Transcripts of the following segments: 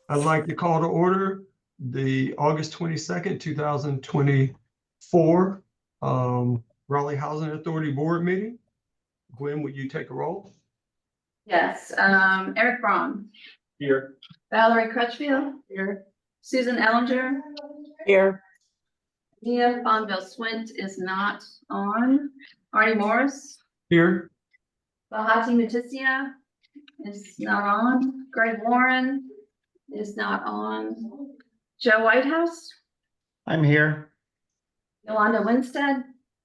I'd like to call to order the August 22nd, 2024 Raleigh Housing Authority Board meeting. Gwen, would you take a roll? Yes, Eric Braun. Here. Valerie Crutchfield. Here. Susan Ellinger. Here. Nia Fonville Swint is not on. Artie Morris. Here. Bahati Mutisia is not on. Greg Warren is not on. Joe Whitehouse. I'm here. Yolanda Winstead.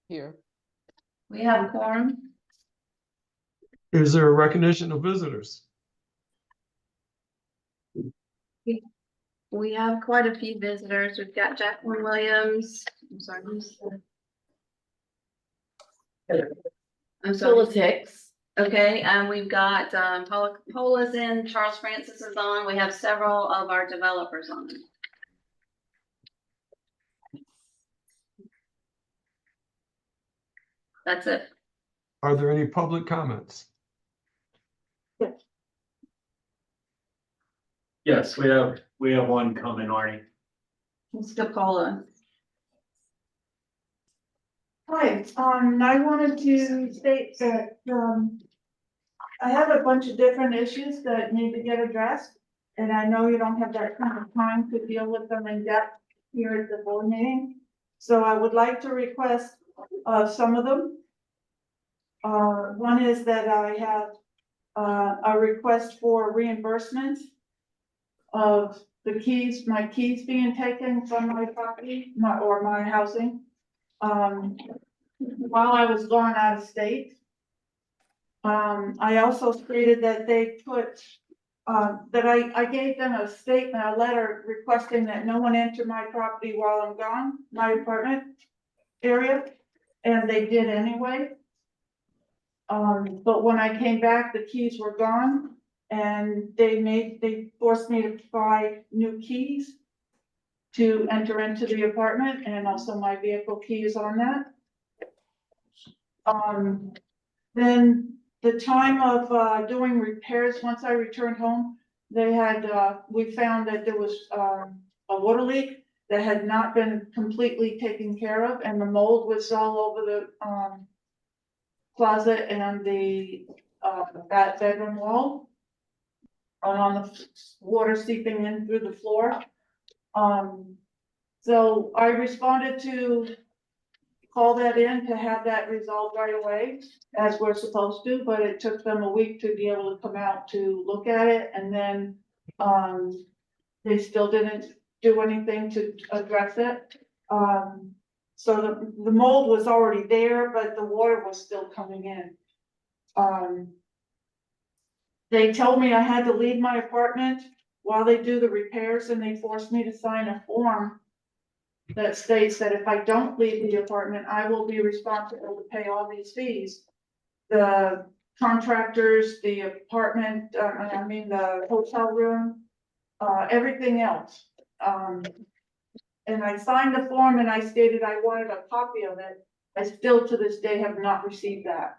Here. We have a quorum. Is there a recognition of visitors? We have quite a few visitors. We've got Jacqueline Williams. I'm sorry. I'm sorry. Politics. Okay, we've got Paula's in, Charles Francis is on. We have several of our developers on. That's it. Are there any public comments? Yes, we have one coming, Arnie. Mr. Paula. Hi, I wanted to state that, I have a bunch of different issues that need to get addressed. And I know you don't have that kind of time to deal with them in depth here at the board meeting. So I would like to request, some of them. One is that I have, a request for reimbursement of the keys, my keys being taken from my property, my housing. While I was gone out of state. I also stated that they put, that I gave them a statement, a letter requesting that no one enter my property while I'm gone, my apartment area, and they did anyway. But when I came back, the keys were gone, and they forced me to buy new keys to enter into the apartment, and also my vehicle keys on that. Then the time of doing repairs, once I returned home, they had, we found that there was a water leak that had not been completely taken care of, and the mold was all over the closet and the bedroom wall, and on the water seeping in through the floor. So I responded to call that in to have that resolved right away, as we're supposed to, but it took them a week to be able to come out to look at it, and then, they still didn't do anything to address it. So the mold was already there, but the water was still coming in. They told me I had to leave my apartment while they do the repairs, and they forced me to sign a form that states that if I don't leave the apartment, I will be responsible to pay all these fees. The contractors, the apartment, the hotel room, everything else. And I signed the form and I stated I wanted a copy of it. I still to this day have not received that.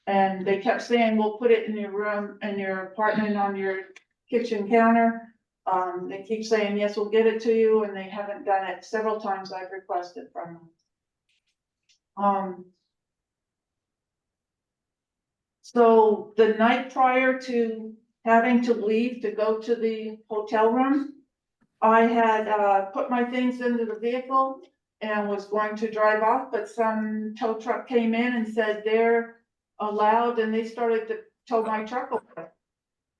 And they kept saying, we'll put it in your room, in your apartment on your kitchen counter. They keep saying, yes, we'll get it to you, and they haven't done it. Several times I've requested from them. So the night prior to having to leave to go to the hotel room, I had put my things into the vehicle and was going to drive off, but some tow truck came in and said they're allowed, and they started to tow my truck away,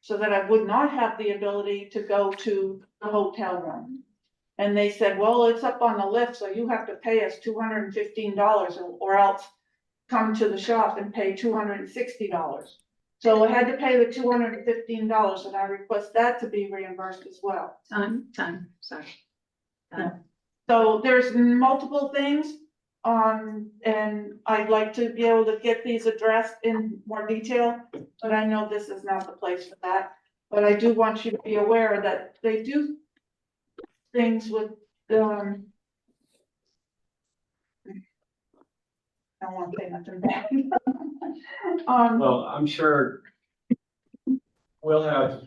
so that I would not have the ability to go to the hotel room. And they said, well, it's up on the lift, so you have to pay us $215 or else come to the shop and pay $260. So I had to pay the $215, and I request that to be reimbursed as well. Time, sorry. So there's multiple things, and I'd like to be able to get these addressed in more detail, but I know this is not the place for that. But I do want you to be aware that they do things with, I don't want to say nothing bad. Well, I'm sure we'll have,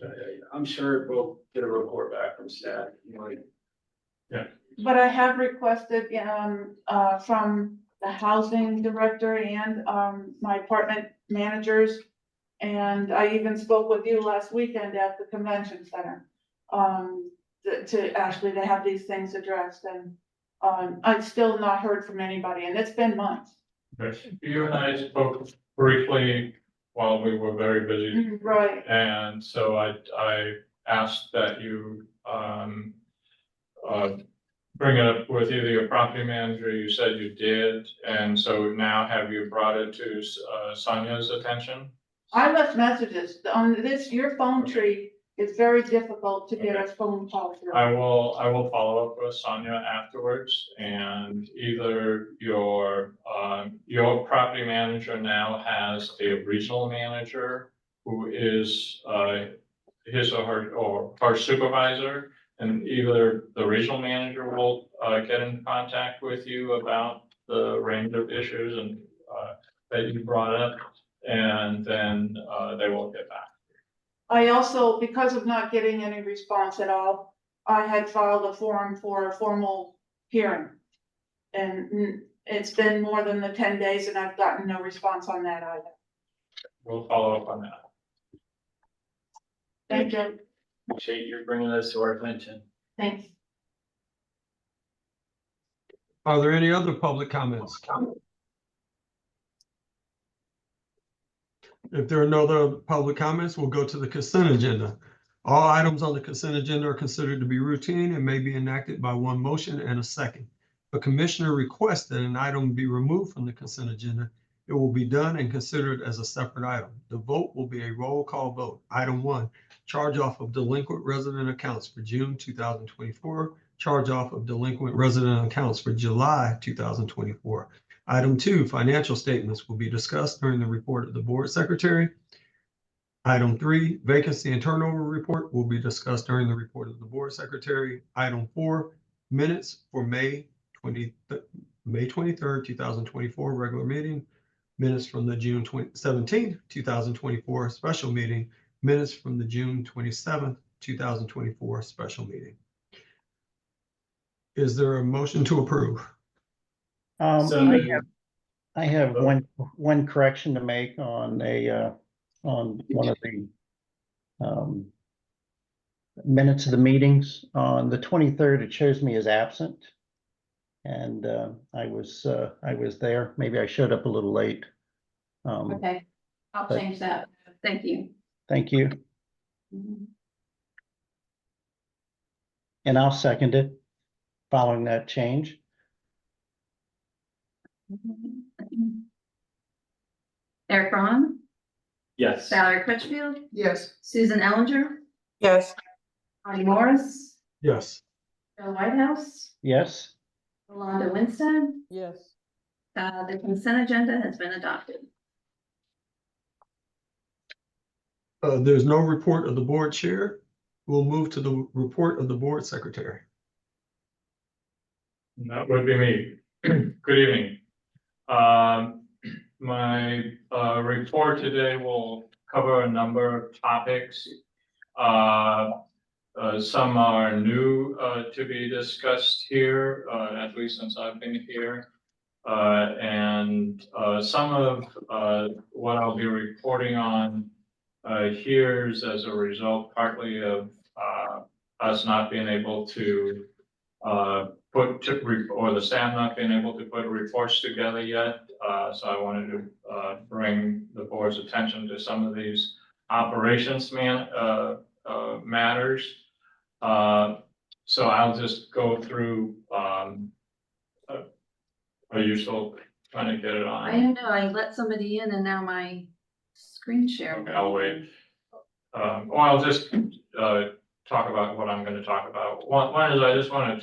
I'm sure we'll get a report back from staff. But I have requested, from the housing director and, my apartment managers. And I even spoke with you last weekend at the convention center, to have these things addressed, and, I've still not heard from anybody, and it's been months. You and I spoke briefly while we were very busy, Right, and so I asked that you, bring it up with either your property manager, you said you did, and so now have you brought it to, Sonia's attention? I left messages on this, your phone tree is very difficult to get a phone call through. I will follow up with Sonia afterwards, and either your property manager now has a regional manager who is, his or her supervisor, and either the regional manager will, get in contact with you about the range of issues and, that you brought up, and then, they will get back. I also, because of not getting any response at all, I had filed a form for a formal hearing. And it's been more than the 10 days and I've gotten no response on that either. We'll follow up on that. Thank you, Appreciate you bringing this to our attention. thanks. Are there any other public comments? If there are no other public comments, we'll go to the consent agenda. All items on the consent agenda are considered to be routine and may be enacted by one motion and a second. If a commissioner requests that an item be removed from the consent agenda, it will be done and considered as a separate item. The vote will be a roll call vote. Item 1, charge off of delinquent resident accounts for June 2024, charge off of delinquent resident accounts for July 2024. Item 2, financial statements will be discussed during the report of the board secretary. Item 3, vacancy and turnover report will be discussed during the report of the board secretary. Item 4, minutes for May 23rd, 2024 regular meeting, minutes from the June 17th, 2024 special meeting, minutes from the June 27th, 2024 special meeting. Is there a motion to approve? So I have one correction to make on on one of the minutes of the meetings. On the 23rd, it shows me as absent. And I was there. Maybe I showed up a little late. Okay, I'll but- change that. Thank you. Thank you. Mhm. And I'll second it following that change. Eric Braun, yes. Valerie Crutchfield, Yes. Susan Ellinger, Yes. Bonnie Morris, Yes. Bill Whitehouse, Yes. Yolanda Winstead. Yes. The consent agenda has been adopted. There's no report of the board chair. We'll move to the report of the board secretary. And that would be me. Good evening. My report today will cover a number of topics. Some are new to be discussed here, at least since I've been here. And some of what I'll be reporting on here is as a result partly of us not being able to or the staff not being able to put reports together yet. So I wanted to bring the board's attention to some of these operations matters. So I'll just go through, are you still trying to get it on? I don't know, I let somebody in and now my screen share. Okay, I'll wait. Or I'll just talk about what I'm gonna talk about. One is I just wanna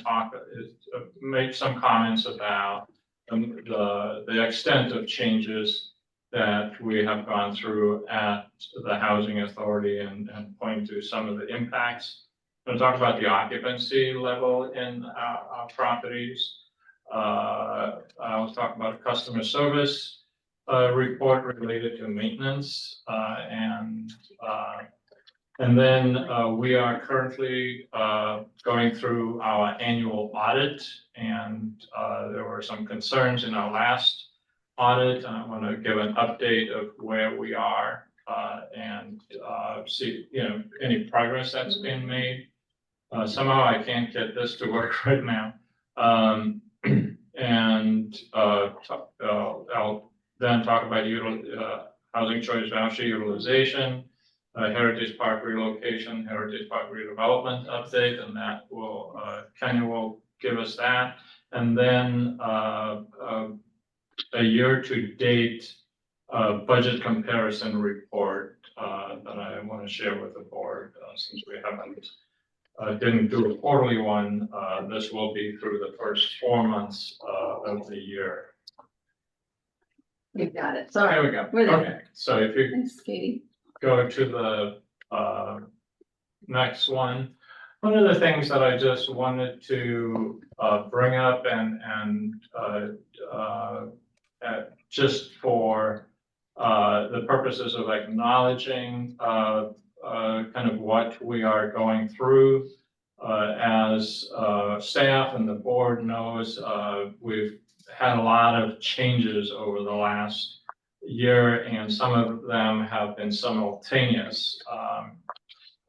make some comments about the extent of changes that we have gone through at the Housing Authority and point to some of the impacts. I'm gonna talk about the occupancy level in our properties. I'll talk about a customer service report related to maintenance and And then we are currently going through our annual audit, and there were some concerns in our last audit. And I want to give an update of where we are and see, any progress that's been made. Somehow I can't get this to work right now. And I'll then talk about housing choice voucher utilization, Heritage Park relocation, Heritage Park redevelopment update, and that will, Kenya will give us that. And then a year-to-date budget comparison report that I want to share with the board, since we didn't do a quarterly one. This will be through the first 4 months of the year. We've got it. There Sorry. we go. We're there. Okay, so if you Thanks, Katie. go to the next one. One of the things that I just wanted to bring up and just for the purposes of acknowledging kind of what we are going through as staff, and the board knows we've had a lot of changes over the last year, and some of them have been simultaneous.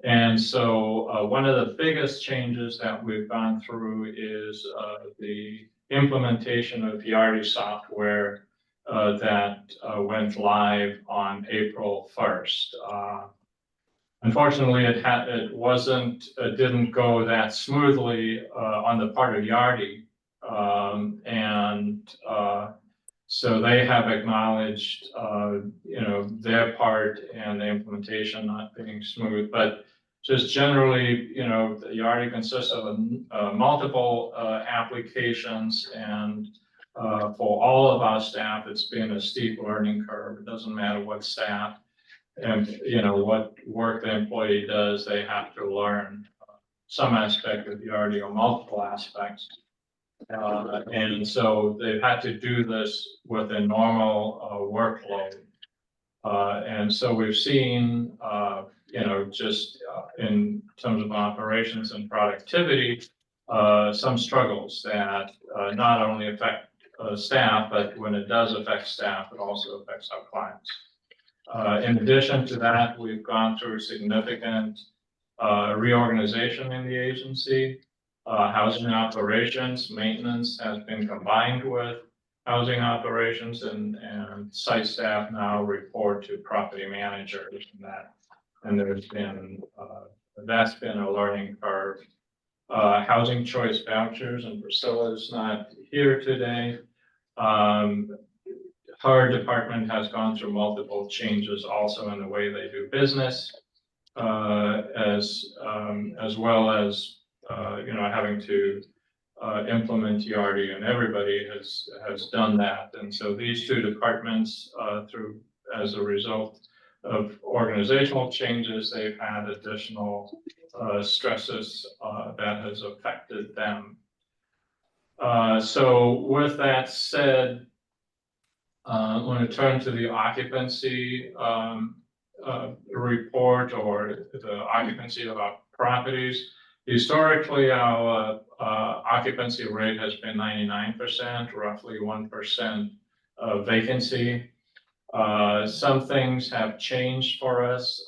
And so one of the biggest changes that we've gone through is the implementation of Yardi software that went live on April 1st. Unfortunately, it didn't go that smoothly on the part of Yardi. So they have acknowledged, their part and the implementation not being smooth, but just generally, the Yardi consists of multiple applications, and for all of our staff, it's been a steep learning curve. It doesn't matter what staff and, what work the employee does, they have to learn some aspect of Yardi or multiple aspects. And so they've had to do this with a normal workload. And so we've seen, just in terms of operations and productivity, some struggles that not only affect staff, but when it does affect staff, it also affects our clients. In addition to that, we've gone through significant reorganization in the agency. Housing operations, maintenance has been combined with housing operations, and site staff now report to property managers, and there's been, that's been a learning curve. Housing choice vouchers, and Priscilla's not here today. Her department has gone through multiple changes also in the way they do business, as well as having to implement Yardi, and everybody has done that. And so these two departments, as a result of organizational changes, they've had additional stresses that has affected them. So with that said, I want to turn to the occupancy report, or the occupancy of our properties. Historically, our occupancy rate has been 99%, roughly 1% vacancy. Some things have changed for us.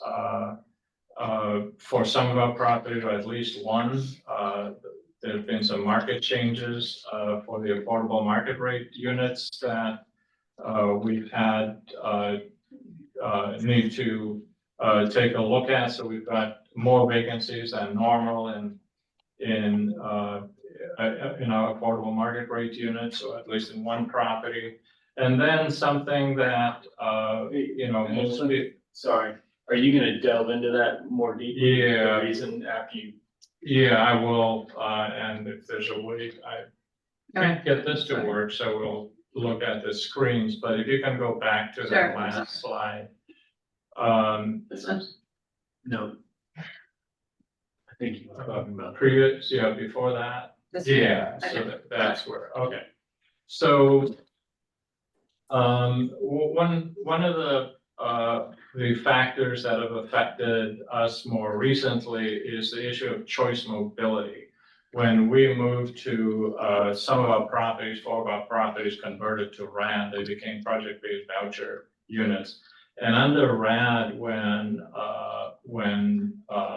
For some of our properties, or at least one, there have been some market changes for the affordable market rate units that we've had need to take a look at. So we've got more vacancies than normal in our affordable market rate units, or at least in one property. And then something that mostly. Sorry, are you gonna delve into that more deeply? Yeah. The reason after you. Yeah, I will, and if there's a way, I can't get this to work, so we'll look at the screens, but if you can go back to the Sure. last slide. This one. No. I think you were talking about. Previous, before that. This one. Yeah, so Okay. that's where, so one of the the factors that have affected us more recently is the issue of choice mobility. When we moved to, some of our properties, 4 of our properties converted to RAD, they became project-based voucher units. And under RAD, when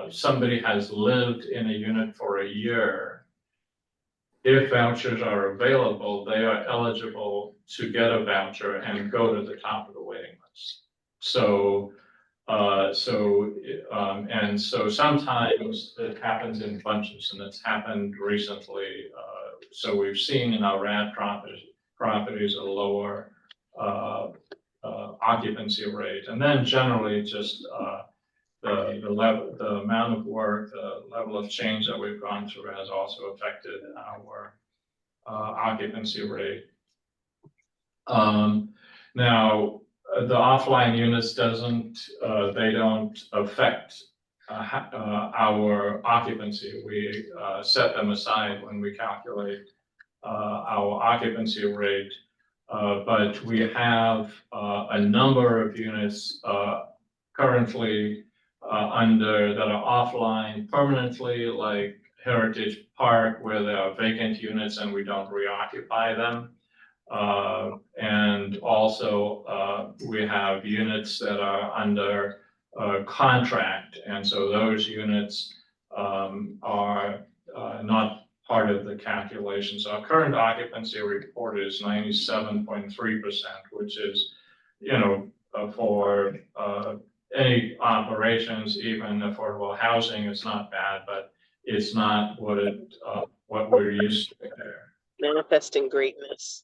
somebody has lived in a unit for a year, if vouchers are available, they are eligible to get a voucher and go to the top of the waiting list. So sometimes it happens in bunches, and it's happened recently. So we've seen in our RAD properties a lower occupancy rate, and then generally just the amount of work, the level of change that we've gone through has also affected our occupancy rate. Now, the offline units they don't affect our occupancy. We set them aside when we calculate our occupancy rate. But we have a number of units currently that are offline permanently, like Heritage Park, where there are vacant units and we don't reoccupy them. And also we have units that are under contract, and so those units are not part of the calculation. So our current occupancy report is 97.3%, which is, for any operations, even affordable housing, it's not bad, but it's not what we're used to there. Manifesting greatness.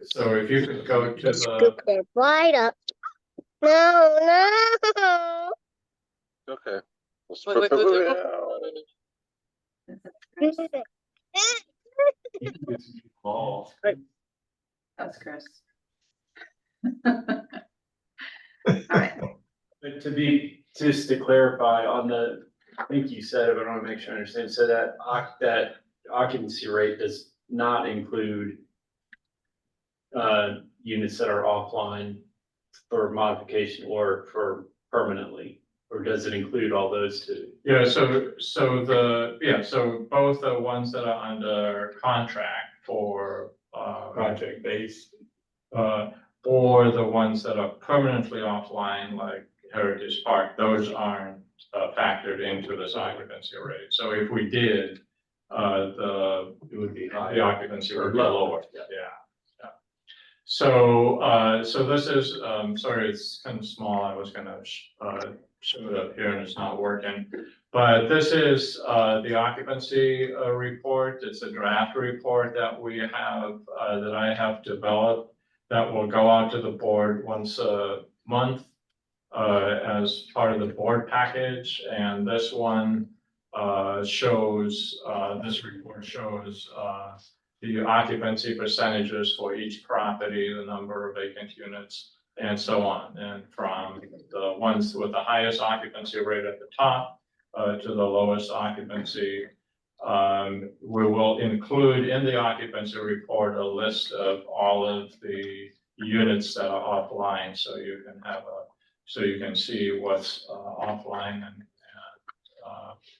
So if you could go to Scoop that right up. No. Okay. Wait. Oh, That's Chris. All right, But just to clarify on the, I think you said it, but I want to make sure I understand. So that occupancy rate does not include units that are offline for modification or for permanently, or does it include all those too? yeah, so both the ones that are under contract for Project based. or the ones that are permanently offline, like Heritage Park, those aren't factored into this occupancy rate. So if we did, It would be high. the occupancy would be Or lower. lower. Yeah. So this is, sorry, it's kind of small. I was gonna show it up here and it's not working. But this is the occupancy report. It's a draft report that we have, that I have developed, that will go out to the board once a month as part of the board package. And this one this report shows the occupancy percentages for each property, the number of vacant units, and so on. And from the ones with the highest occupancy rate at the top to the lowest occupancy. We will include in the occupancy report a list of all of the units that are offline, so you can see what's offline and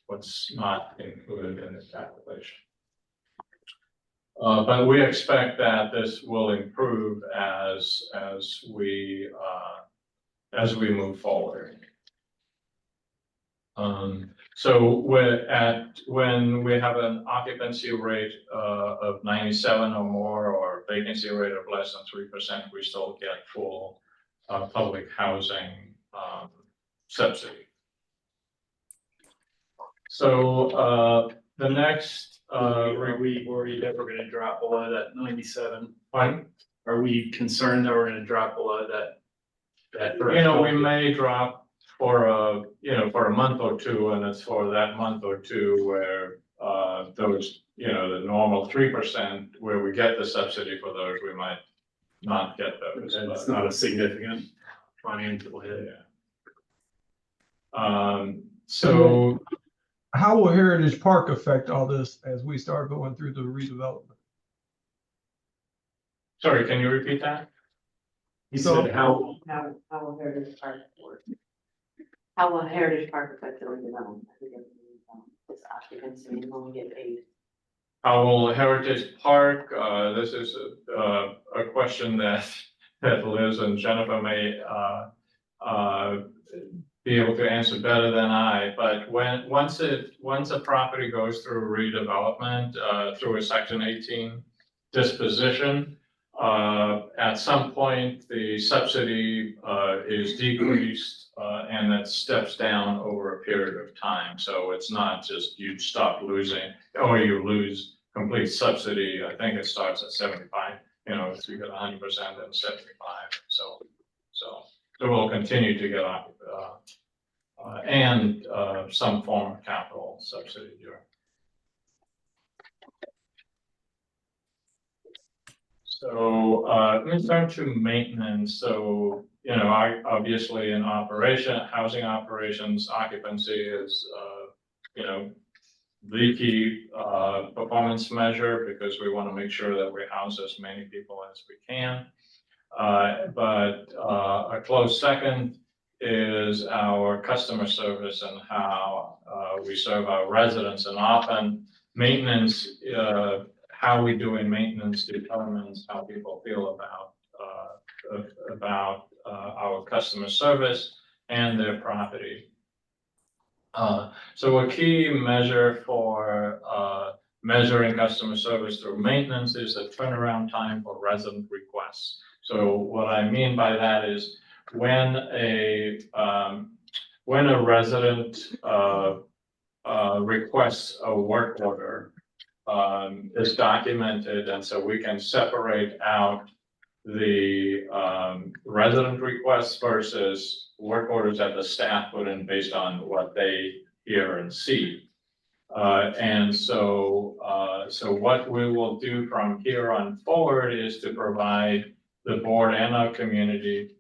what's not included in the calculation. But we expect that this will improve as we move forward. So when we have an occupancy rate of 97 or more, or vacancy rate of less than 3%, we still get full public housing subsidy. So the next Are we worried that we're gonna drop below that 97? one, Are we concerned that we're gonna drop below that? we may drop for a month or two, and it's for that month or two where those, the normal 3% where we get the subsidy for those, we might not get those. It's not a significant financial hit. So How will Heritage Park affect all this as we start going through the redevelopment? sorry, can you repeat that? He So- said how, How will Heritage Park work? How will Heritage Park affect the redevelopment? This occupancy and when we get paid. How will Heritage Park, this is a question that Liz and Jennifer may be able to answer better than I, but once a property goes through redevelopment, through a Section 18 disposition, at some point, the subsidy is decreased and it steps down over a period of time. So it's not just you stop losing or you lose complete subsidy. I think it starts at 75, if you get 100% and 75. So we'll continue to get and some form of capital subsidy here. So let me turn to maintenance. So, obviously in housing operations, occupancy is, the key performance measure because we want to make sure that we house as many people as we can. But a close second is our customer service and how we serve our residents, and often maintenance, how we do in maintenance determines how people feel about our customer service and their property. So a key measure for measuring customer service through maintenance is the turnaround time for resident requests. So what I mean by that is when a resident requests a work order, is documented, and so we can separate out the resident requests versus work orders that the staff put in based on what they hear and see. And so what we will do from here on forward is to provide the board and our community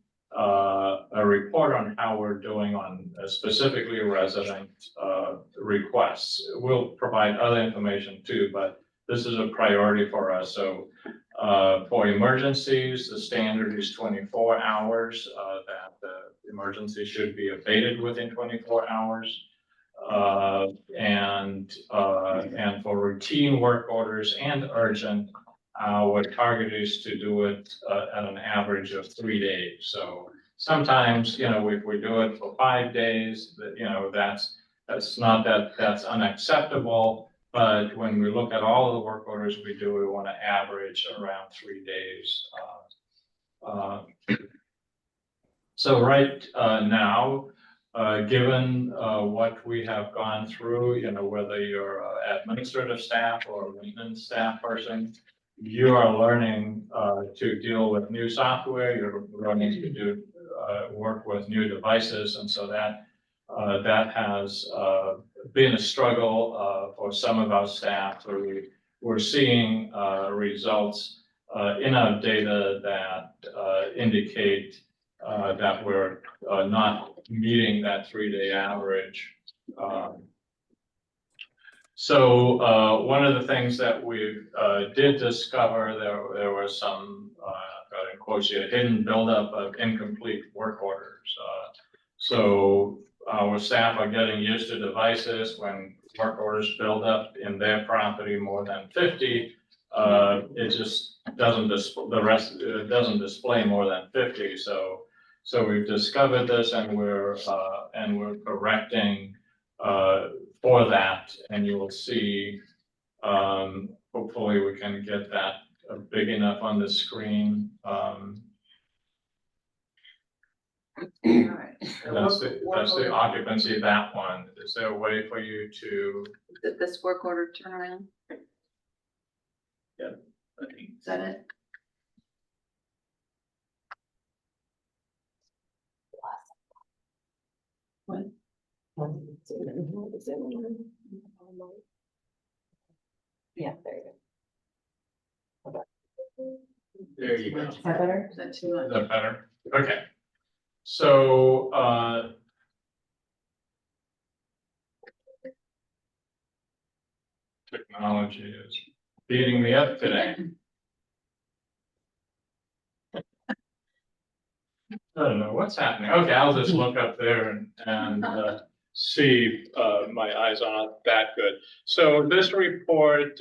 a report on how we're doing on specifically resident requests. We'll provide other information too, but this is a priority for us. So for emergencies, the standard is 24 hours, that the emergency should be abated within 24 hours. And for routine work orders and urgent, our target is to do it at an average of 3 days. So sometimes, if we do it for 5 days, that's not that's unacceptable. But when we look at all of the work orders we do, we want to average around 3 days. So right now, given what we have gone through, whether you're an administrative staff or a maintenance staff person, you are learning to deal with new software. You're learning to do work with new devices, and so that has been a struggle for some of our staff. We're seeing results in our data that indicate that we're not meeting that 3-day average. So one of the things that we did discover, there was some, got in quotes here, hidden buildup of incomplete work orders. So our staff are getting used to devices. When work orders build up in their property more than 50, it just doesn't display more than 50. So we've discovered this, and we're correcting for that, and you will see. Hopefully, we can get that big enough on the screen. Alright. That's the occupancy of that one. Is there a way for you to? This work order turnaround? Yeah. Is that it? What? Yeah, there you There you go. go. Is that better? Is that too much? Is that better? Okay. So, technology is beating me up today. I don't know what's happening. Okay, I'll just look up there and see, my eyes are not that good. So this report,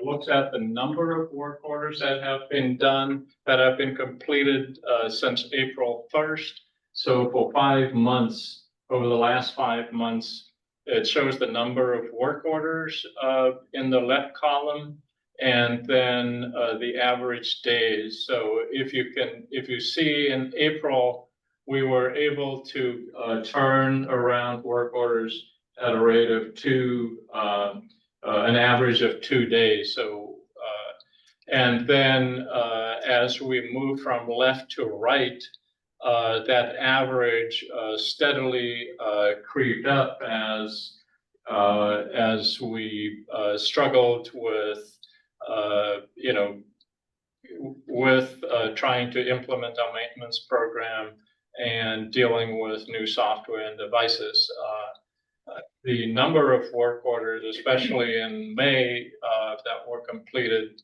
looks at the number of work orders that have been done, that have been completed, since April 1st. So for 5 months, over the last 5 months, it shows the number of work orders, in the left column. And then, the average days. So if you see in April, we were able to turn around work orders at a rate of an average of 2 days. So, and then as we move from left to right, that average steadily creeped up as we struggled with, with trying to implement our maintenance program and dealing with new software and devices. The number of work orders, especially in May, that were completed,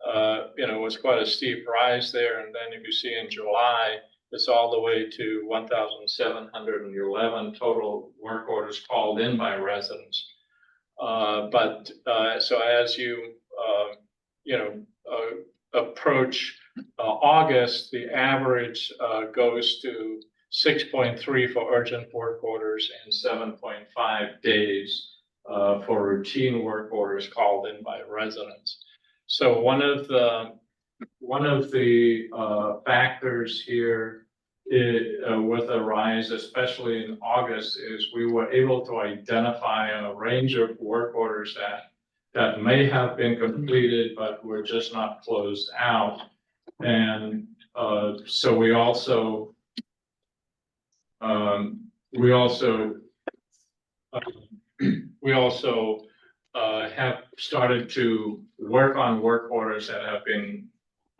was quite a steep rise there. And then if you see in July, it's all the way to 1,711 total work orders called in by residents. So as you, approach August, the average goes to 6.3 for urgent work orders and 7.5 days for routine work orders called in by residents. So one of the factors here with a rise, especially in August, is we were able to identify a range of work orders that may have been completed, but were just not closed out. And so we also have started to work on work orders that have been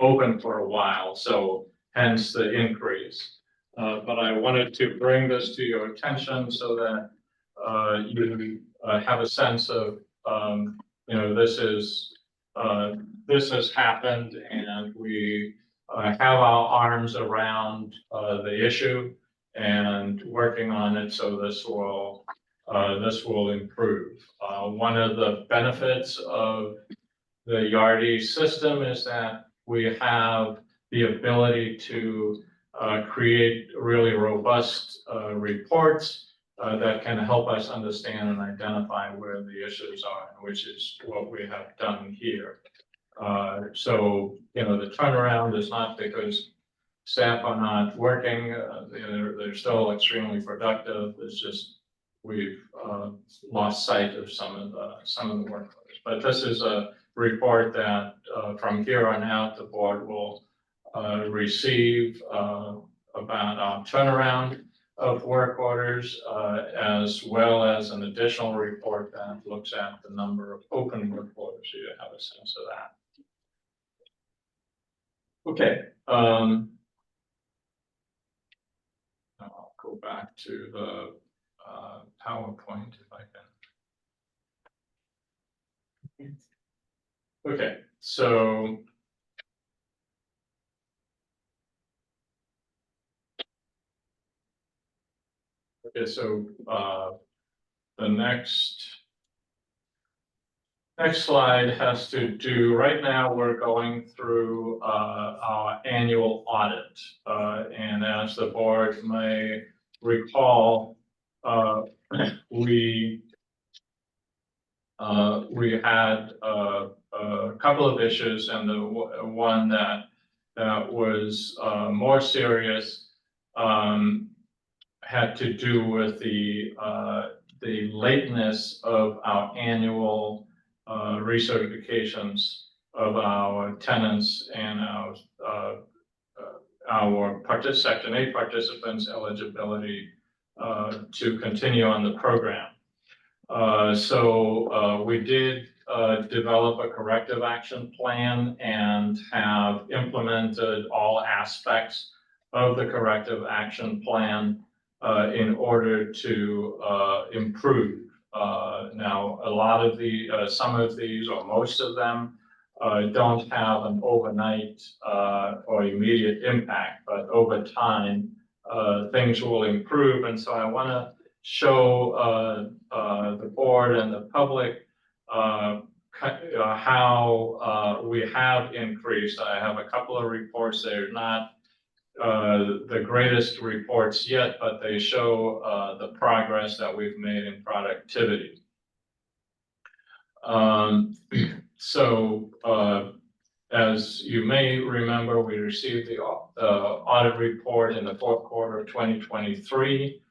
open for a while, so hence the increase. But I wanted to bring this to your attention so that you have a sense of, this has happened, and we have our arms around the issue and working on it, so this will improve. One of the benefits of the Yardi system is that we have the ability to create really robust reports that can help us understand and identify where the issues are, which is what we have done here. So, the turnaround is not because staff are not working, they're still extremely productive. It's just we've lost sight of some of the workloads. But this is a report that from here on out, the board will receive about our turnaround of work orders, as well as an additional report that looks at the number of open work orders, so you have a sense of that. Okay. I'll go back to the PowerPoint if I can. Okay, so the next slide has to do, right now we're going through our annual audit. And as the board may recall, we had a couple of issues, and the one that was more serious had to do with the lateness of our annual recertifications of our tenants and our Section 8 participants' eligibility to continue on the program. So we did develop a corrective action plan and have implemented all aspects of the corrective action plan in order to improve. Now, a lot of some of these, or most of them, don't have an overnight or immediate impact, but over time, things will improve. And so I want to show the board and the public how we have increased. I have a couple of reports. They're not the greatest reports yet, but they show the progress that we've made in productivity. As you may remember, we received the audit report in the fourth quarter of 2023.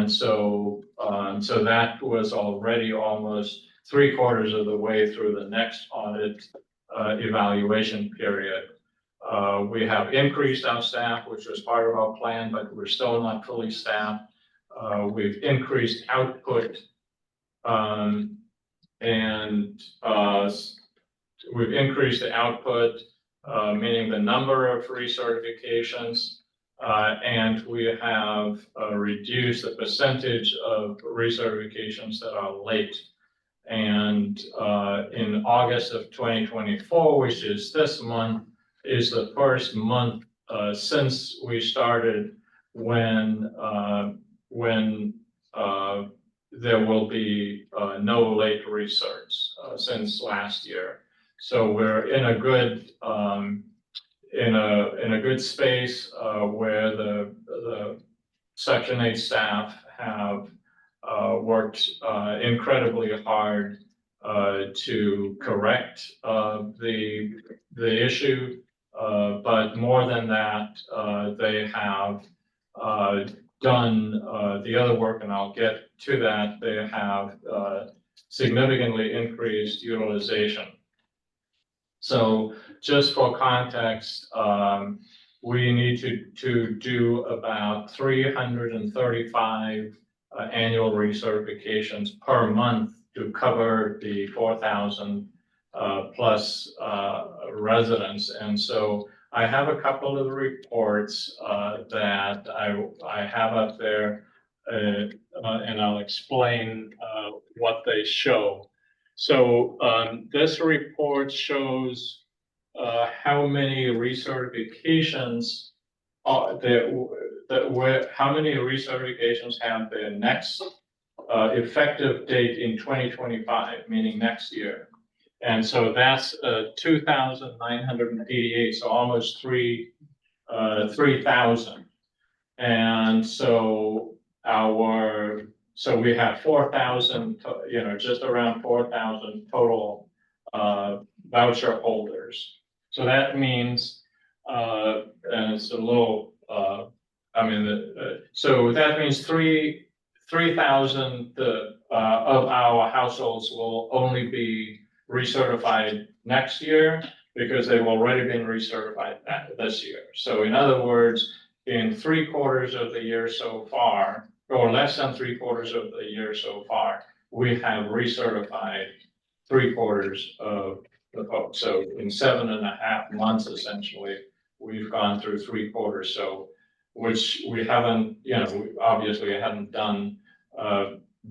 So that was already almost 3/4 of the way through the next audit evaluation period. We have increased our staff, which was part of our plan, but we're still not fully staffed. We've increased output, we've increased the output, meaning the number of recertifications, and we have reduced the percentage of recertifications that are late. And in August of 2024, which is this month, is the first month since we started when there will be no late research since last year. So we're in a good space where the Section 8 staff have worked incredibly hard to correct the issue, but more than that, they have done the other work, and I'll get to that. They have significantly increased utilization. So just for context, we need to do about 335 annual recertifications per month to cover the 4,000 plus residents. And so I have a couple of reports that I have up there, and I'll explain what they show. So this report shows how many recertifications how many recertifications have their next effective date in 2025, meaning next year. And so that's 2,988, so almost 3,000. And so we have 4,000, just around 4,000 total voucher holders. So that means, and it's a little, so that means 3,000 of our households will only be recertified next year because they've already been recertified this year. So in other words, in 3/4 of the year so far, or less than 3/4 of the year so far, we have recertified 3/4 of the folks. So in 7.5 months, essentially, we've gone through 3/4. So, which we haven't, we obviously hadn't done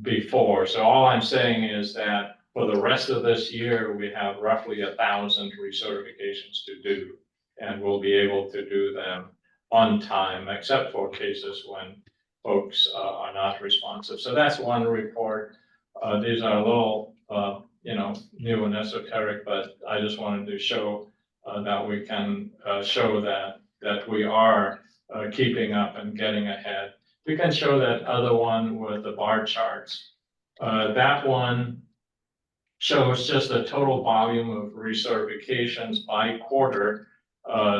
before. So all I'm saying is that for the rest of this year, we have roughly 1,000 recertifications to do, and we'll be able to do them on time, except for cases when folks are not responsive. So that's one report. These are a little, new and esoteric, but I just wanted to show that we can show that we are keeping up and getting ahead. We can show that other one with the bar charts. That one shows just the total volume of recertifications by quarter,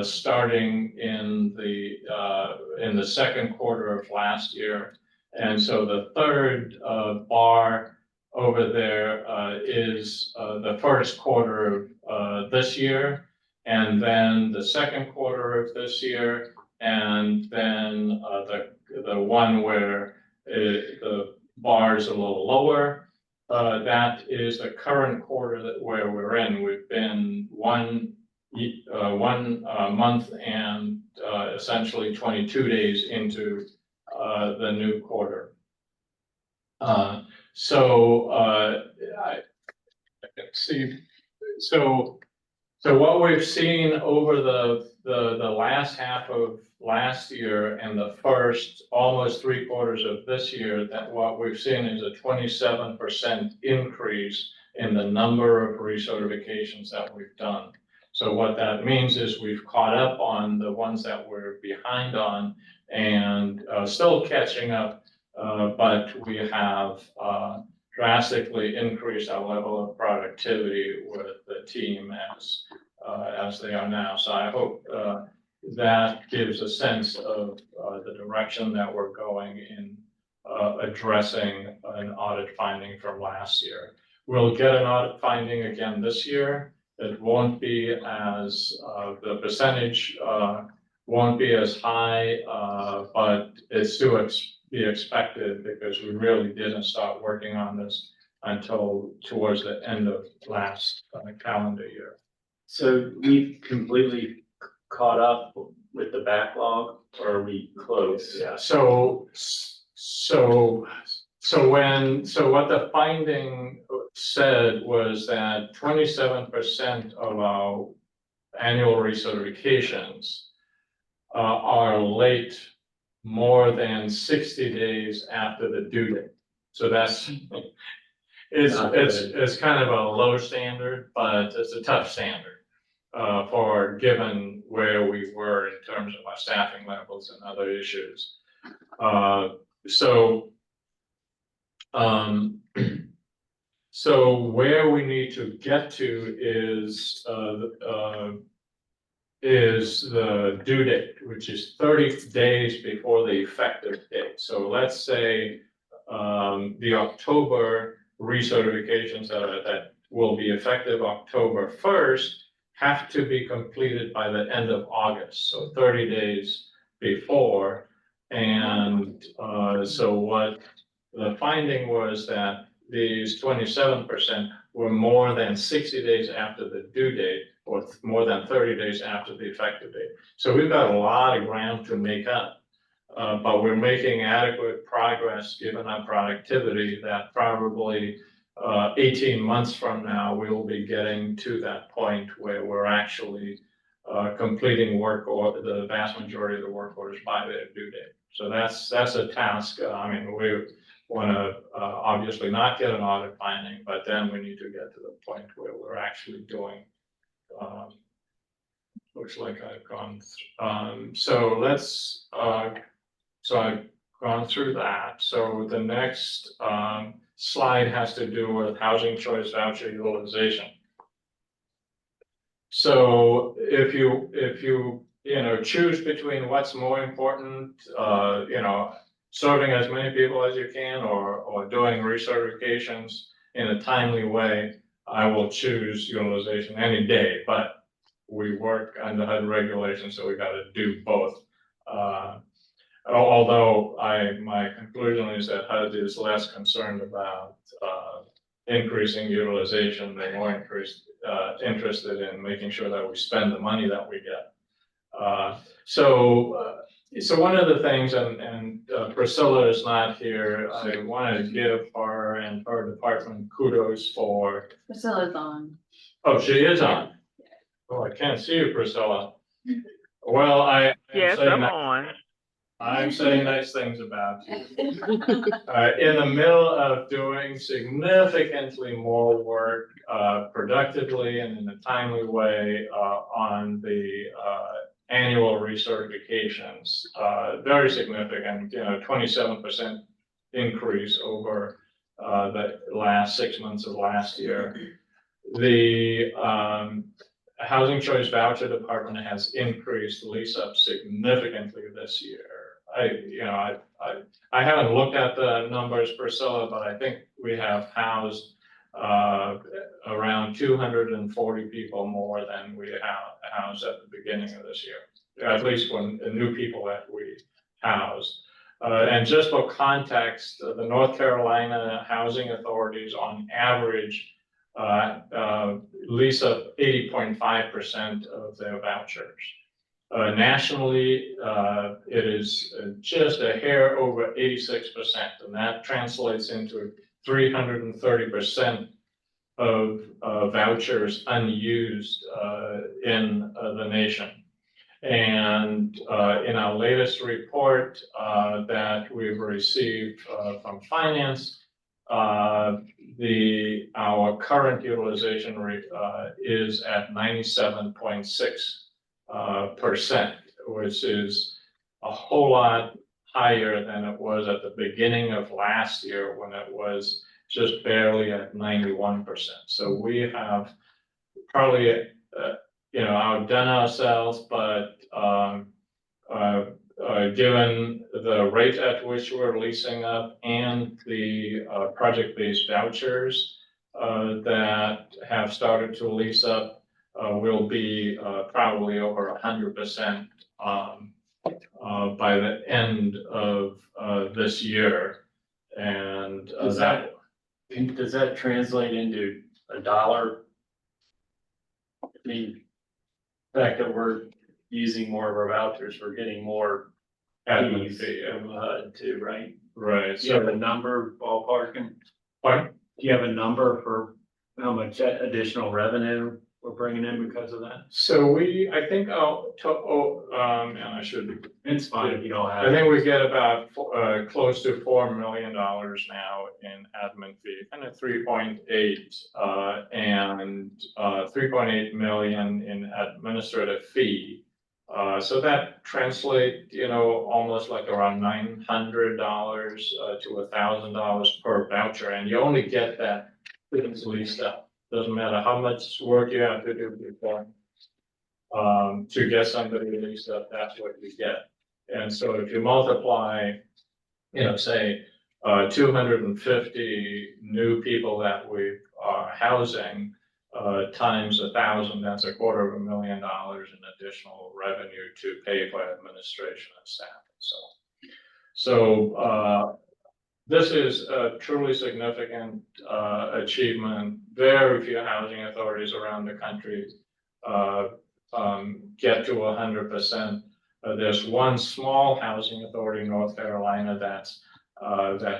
starting in the second quarter of last year. And so the third bar over there is the first quarter of this year, and then the second quarter of this year, and then the one where the bar is a little lower. That is the current quarter where we're in. We've been one month and essentially 22 days into the new quarter. I can see. So what we've seen over the the last half of last year and the first almost 3/4 of this year, that what we've seen is a 27% increase in the number of recertifications that we've done. So what that means is we've caught up on the ones that we're behind on and still catching up, but we have drastically increased our level of productivity with the team as they are now. So I hope that gives a sense of the direction that we're going in addressing an audit finding from last year. We'll get an audit finding again this year. It won't be as, the percentage won't be as high, but it's still be expected because we really didn't start working on this until towards the end of last calendar year. So we've completely caught up with the backlog, or are we close? Yeah, so what the finding said was that 27% of our annual recertifications are late more than 60 days after the due date. So that's, it's kind of a low standard, but it's a tough standard for given where we were in terms of our staffing levels and other issues. So where we need to get to is the due date, which is 30 days before the effective date. So let's say the October recertifications that will be effective October 1st have to be completed by the end of August, so 30 days before. And so what the finding was that these 27% were more than 60 days after the due date, or more than 30 days after the effective date. So we've got a lot of ground to make up, but we're making adequate progress given our productivity that probably 18 months from now, we will be getting to that point where we're actually completing work, or the vast majority of the work orders by their due date. So that's a task. I mean, we want to obviously not get an audit finding, but then we need to get to the point where we're actually doing. Looks like I've gone. So let's. So I've gone through that. So the next slide has to do with housing choice voucher utilization. So if you choose between what's more important, serving as many people as you can, or doing recertifications in a timely way, I will choose utilization any day, but we work under HUD regulations, so we got to do both. Although my conclusion is that HUD is less concerned about increasing utilization, they're more interested in making sure that we spend the money that we get. So one of the things, and Priscilla is not here, I want to give her and her department kudos for. Priscilla's on. Oh, she is on. Oh, I can't see you, Priscilla. Well, Yes, I'm on. I'm saying nice things about you. In the middle of doing significantly more work productively and in a timely way on the annual recertifications, very significant, 27% increase over the last 6 months of last year. The Housing Choice Voucher Department has increased lease up significantly this year. I haven't looked at the numbers, Priscilla, but I think we have housed around 240 people more than we housed at the beginning of this year, at least when the new people that we housed. And just for context, the North Carolina housing authorities on average lease up 80.5% of their vouchers. Nationally, it is just a hair over 86%, and that translates into 330% of vouchers unused in the nation. And in our latest report that we've received from finance, our current utilization rate is at 97.6%, which is a whole lot higher than it was at the beginning of last year when it was just barely at 91%. So we have probably outdone ourselves, but given the rate at which we're leasing up and the project-based vouchers that have started to lease up, will be probably over 100% by the end of this year. And Does that translate into a dollar? I mean, the fact that we're using more of our vouchers, we're getting more admin fees fee, from HUD too, right? right? Do you have So, a number ballparking? pardon? Do you have a number for how much additional revenue we're bringing in because of that? So I think, and I should. It's fine if you don't have. I think we get about close to $4 million now in admin fee, kind of 3.8, and 3.8 million in administrative fee. So that translates, almost like around $900 to $1,000 per voucher, and you only get that if it's leased up. Doesn't matter how much work you have to do before to get somebody leased up, that's what you get. And so if you multiply, say, 250 new people that we are housing times 1,000, that's $250,000 in additional revenue to pay for administration and staff and so on. So this is a truly significant achievement. Very few housing authorities around the country get to 100%. There's one small housing authority in North Carolina that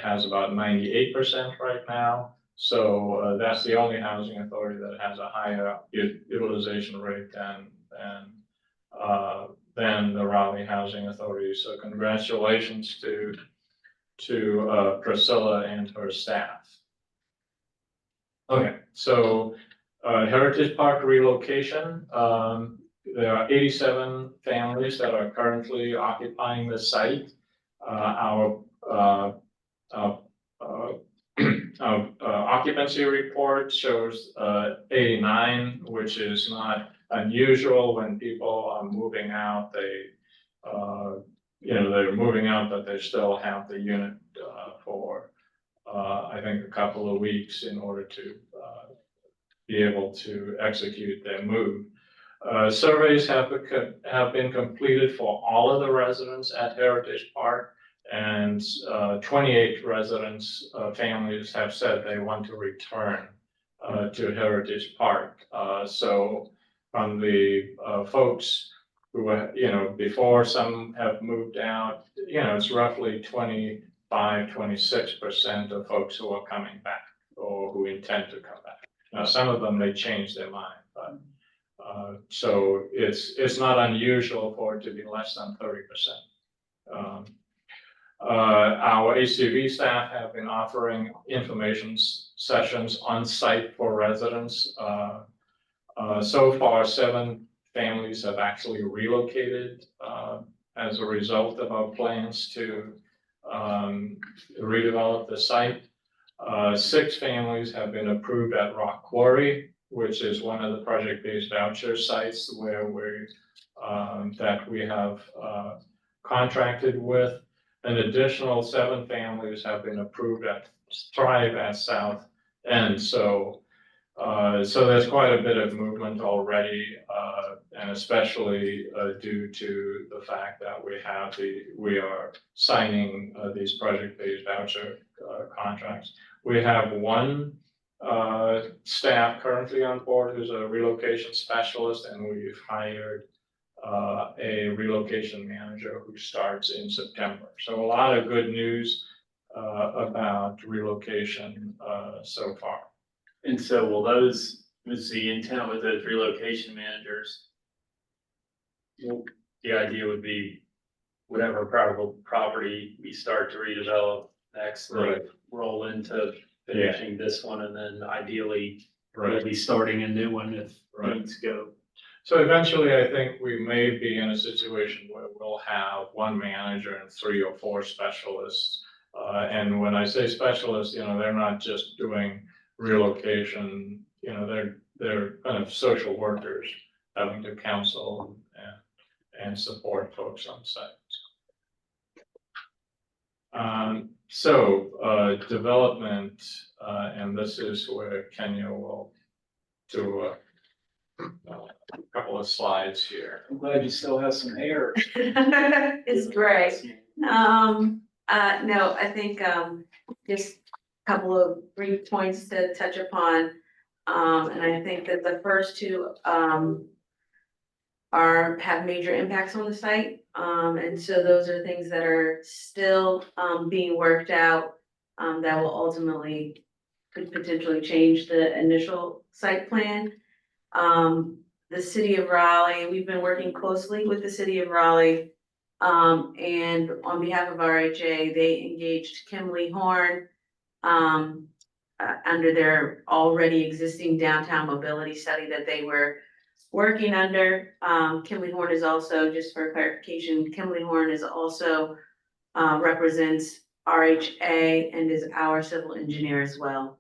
has about 98% right now. So that's the only housing authority that has a higher utilization rate than the Raleigh Housing Authority. So congratulations to Priscilla and her staff. Okay, so Heritage Park relocation. There are 87 families that are currently occupying the site. Our occupancy report shows 89, which is not unusual when people are moving out. They're moving out, but they still have the unit for I think a couple of weeks in order to be able to execute their move. Surveys have been completed for all of the residents at Heritage Park, and 28 residents, families have said they want to return to Heritage Park. So from the folks who, before some have moved out, it's roughly 26% of folks who are coming back or who intend to come back. Now, some of them may change their mind, but so it's not unusual for it to be less than 30%. Our HCV staff have been offering information sessions on site for residents. So far, 7 families have actually relocated as a result of our plans to redevelop the site. 6 families have been approved at Rock Quarry, which is one of the project-based voucher sites where we have contracted with. An additional 7 families have been approved at Thrive at South End. So there's quite a bit of movement already, and especially due to the fact that we are signing these project-based voucher contracts. We have one staff currently on board who's a relocation specialist, and we've hired a relocation manager who starts in September. So a lot of good news about relocation so far. And so was the intent with those relocation managers? the idea would be whatever property we start to redevelop next, they Right. roll into finishing this one, and then ideally we'll Right. be starting a new one if Right. things go. So eventually, I think we may be in a situation where we'll have one manager and 3 or 4 specialists. And when I say specialists, they're not just doing relocation, they're kind of social workers having to counsel and support folks on site. Development, and this is where Kenya will do a couple of slides here. I'm glad you still have some hair. It's great. No, I think, just a couple of brief points to touch upon. And I think that the first two, have major impacts on the site. And so those are things that are still, being worked out, that will ultimately could potentially change the initial site plan. The city of Raleigh, we've been working closely with the city of Raleigh. And on behalf of RHA, they engaged Kimley Horn, under their already existing downtown mobility study that they were working under. Kimley Horn is also, just for clarification, Kimley Horn is also, represents RHA and is our civil engineer as well.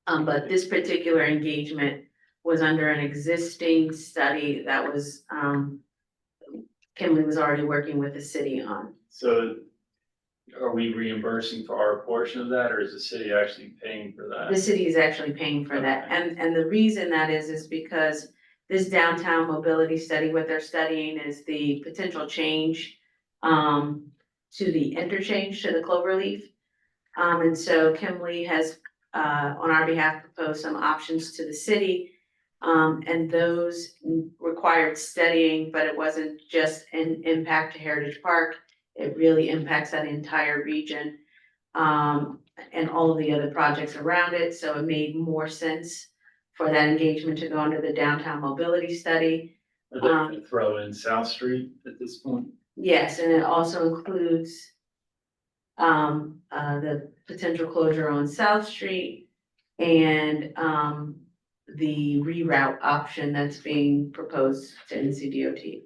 But this particular engagement was under an existing study that was, Kimley was already working with the city on. So are we reimbursing for our portion of that, or is the city actually paying for that? The city is actually paying for that. And the reason that is because this downtown mobility study, what they're studying is the potential change, to the interchange to the Cloverleaf. And so Kimley has, on our behalf, proposed some options to the city. And those required studying, but it wasn't just an impact to Heritage Park. It really impacts that entire region, and all of the other projects around it. So it made more sense for that engagement to go under the downtown mobility study. Are they gonna throw in South Street at this point? Yes, and it also includes, the potential closure on South Street and, the reroute option that's being proposed to NCDOT.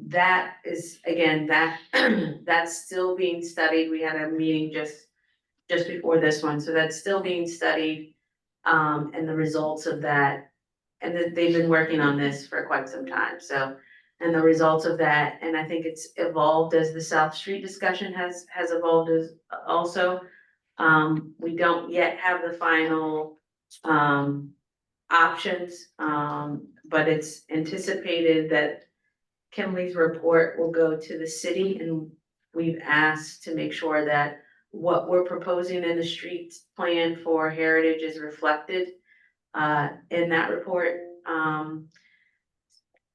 That is, again, that's still being studied. We had a meeting just before this one, so that's still being studied. And the results of that, and they've been working on this for quite some time, so, and the results of that, and I think it's evolved as the South Street discussion has evolved as also. We don't yet have the final, options, but it's anticipated that Kimley's report will go to the city, and we've asked to make sure that what we're proposing in the streets plan for Heritage is reflected, in that report,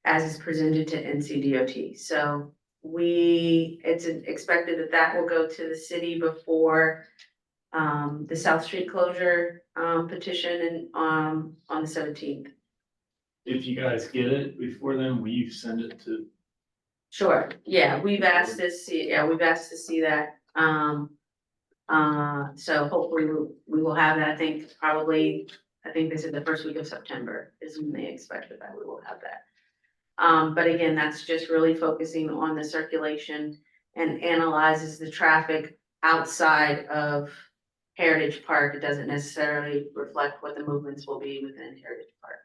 as is presented to NCDOT. So it's expected that that will go to the city before, the South Street closure, petition and, on the 17th. If you guys get it before then, will you send it to? Sure, yeah, we've asked to see that. So hopefully we will have that. I think they said the first week of September is when they expected that we will have that. But again, that's just really focusing on the circulation and analyzes the traffic outside of Heritage Park. It doesn't necessarily reflect what the movements will be within Heritage Park.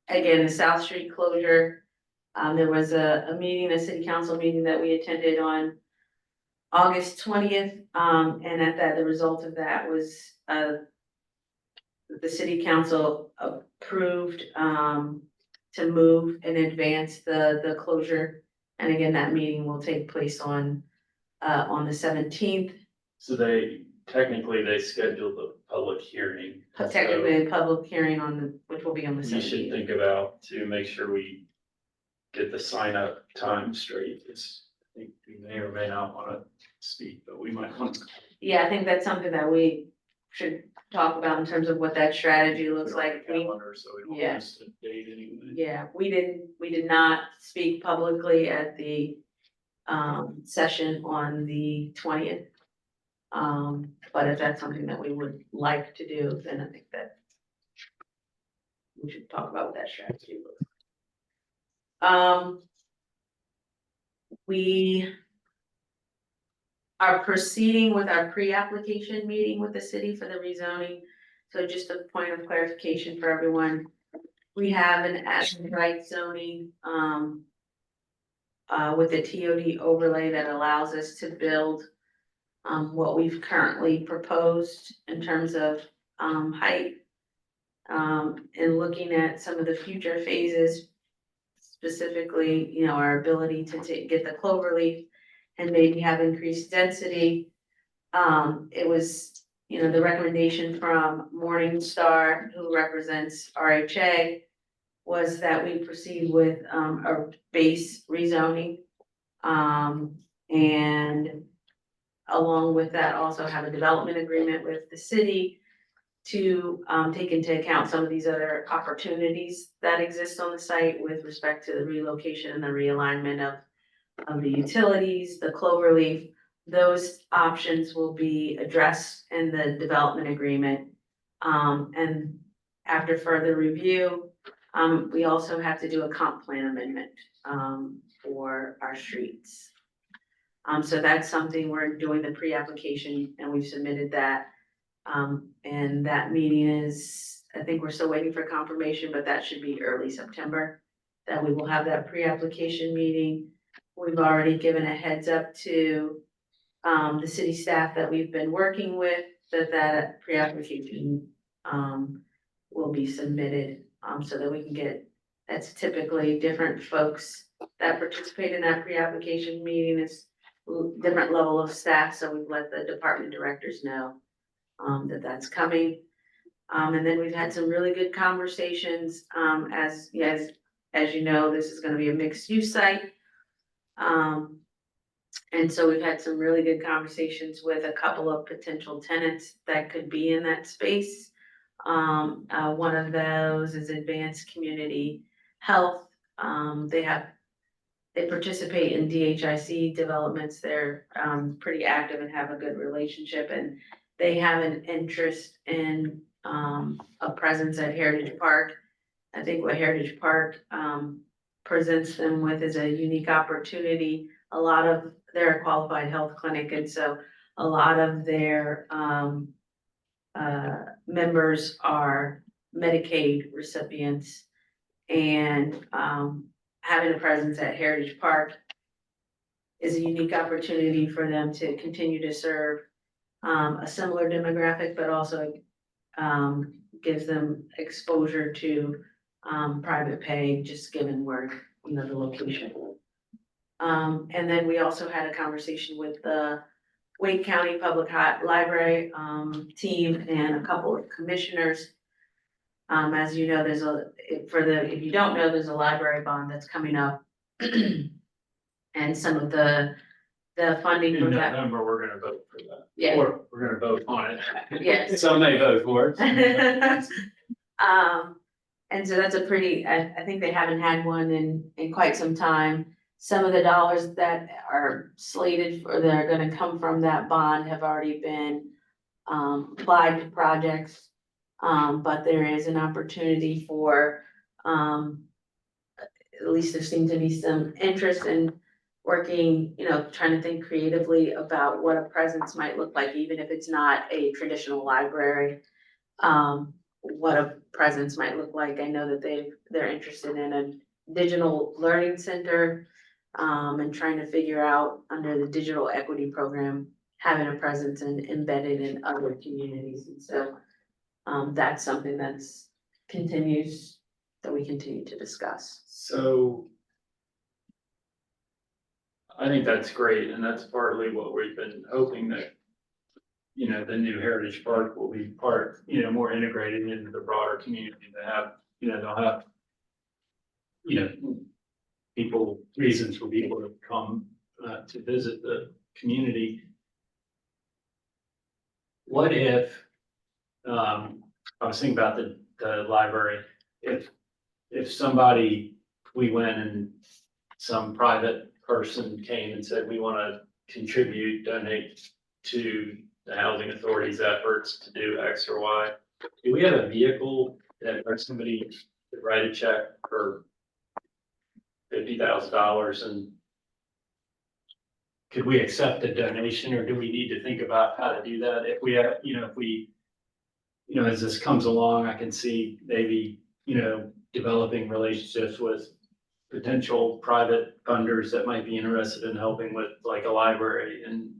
Again, the South Street closure, there was a meeting, a city council meeting that we attended on August 20th. And at that, the result of that was, the city council approved, to move and advance the closure. And again, that meeting will take place on the 17th. So they scheduled the public hearing. Technically, a public hearing which will be on the We should 17th. think about to make sure we get the sign up time straight. I think we may or may not want to speak, but we might want to. Yeah, I think that's something that we should talk about in terms of what that strategy looks like. Calendar, so we don't Yeah. miss the date anyway. Yeah, we did not speak publicly at the session on the 20th. But if that's something that we would like to do, then I think that we should talk about what that strategy looks like. We are proceeding with our pre-application meeting with the city for the rezoning. So just a point of clarification for everyone. We have an as-of-right zoning, with the TOD overlay that allows us to build what we've currently proposed in terms of height. And looking at some of the future phases, specifically, you know, our ability to get the cloverleaf and maybe have increased density. It was, you know, the recommendation from Morningstar, who represents RHA, was that we proceed with a base rezoning. And along with that, also have a development agreement with the city to take into account some of these other opportunities that exist on the site with respect to the relocation and the realignment of the utilities, the cloverleaf. Those options will be addressed in the development agreement. And after further review, we also have to do a comp plan amendment for our streets. So that's something we're doing the pre-application, and we've submitted that. And that meeting is, I think we're still waiting for confirmation, but that should be early September, that we will have that pre-application meeting. We've already given a heads up to the city staff that we've been working with, that pre-application will be submitted, so that we can get, that's typically different folks that participate in that pre-application meeting is different level of staff, so we've let the department directors know that that's coming. And then we've had some really good conversations, as you know, this is gonna be a mixed use site. And so we've had some really good conversations with a couple of potential tenants that could be in that space. One of those is Advanced Community Health. They participate in DHIC developments. They're pretty active and have a good relationship, and they have an interest in a presence at Heritage Park. I think what Heritage Park presents them with is a unique opportunity. They're a qualified health clinic, and so a lot of their members are Medicaid recipients, and having a presence at Heritage Park is a unique opportunity for them to continue to serve a similar demographic, but also gives them exposure to private pay, just given where, you know, the location. And then we also had a conversation with the Wake County Public Library team and a couple of commissioners. As you know, if you don't know, there's a library bond that's coming up. And some of the funding In for that. November, we're gonna vote for that. Yeah. Or we're gonna vote on it. Yes. Some may vote for it. And so that's I think they haven't had one in quite some time. Some of the dollars that are slated that are gonna come from that bond have already been applied to projects. But there is an opportunity for, at least there seems to be some interest in working, you know, trying to think creatively about what a presence might look like, even if it's not a traditional library. What a presence might look like. I know that they're interested in a digital learning center, and trying to figure out under the digital equity program, having a presence and embedded in other communities. And so that's something that we continue to discuss. So I think that's great, and that's partly what we've been hoping that, you know, the new Heritage Park will be part, you know, more integrated into the broader community. They have, you know, they'll have, you know, reasons for people to come to visit the community. What if I was thinking about the library. If somebody, we went and some private person came and said, we want to contribute, donate to the housing authority's efforts to do X or Y. Do we have a vehicle that, or somebody could write a check for $50,000 and could we accept a donation, or do we need to think about how to do that? If we have, as this comes along, I can see maybe, developing relationships with potential private funders that might be interested in helping with like a library and,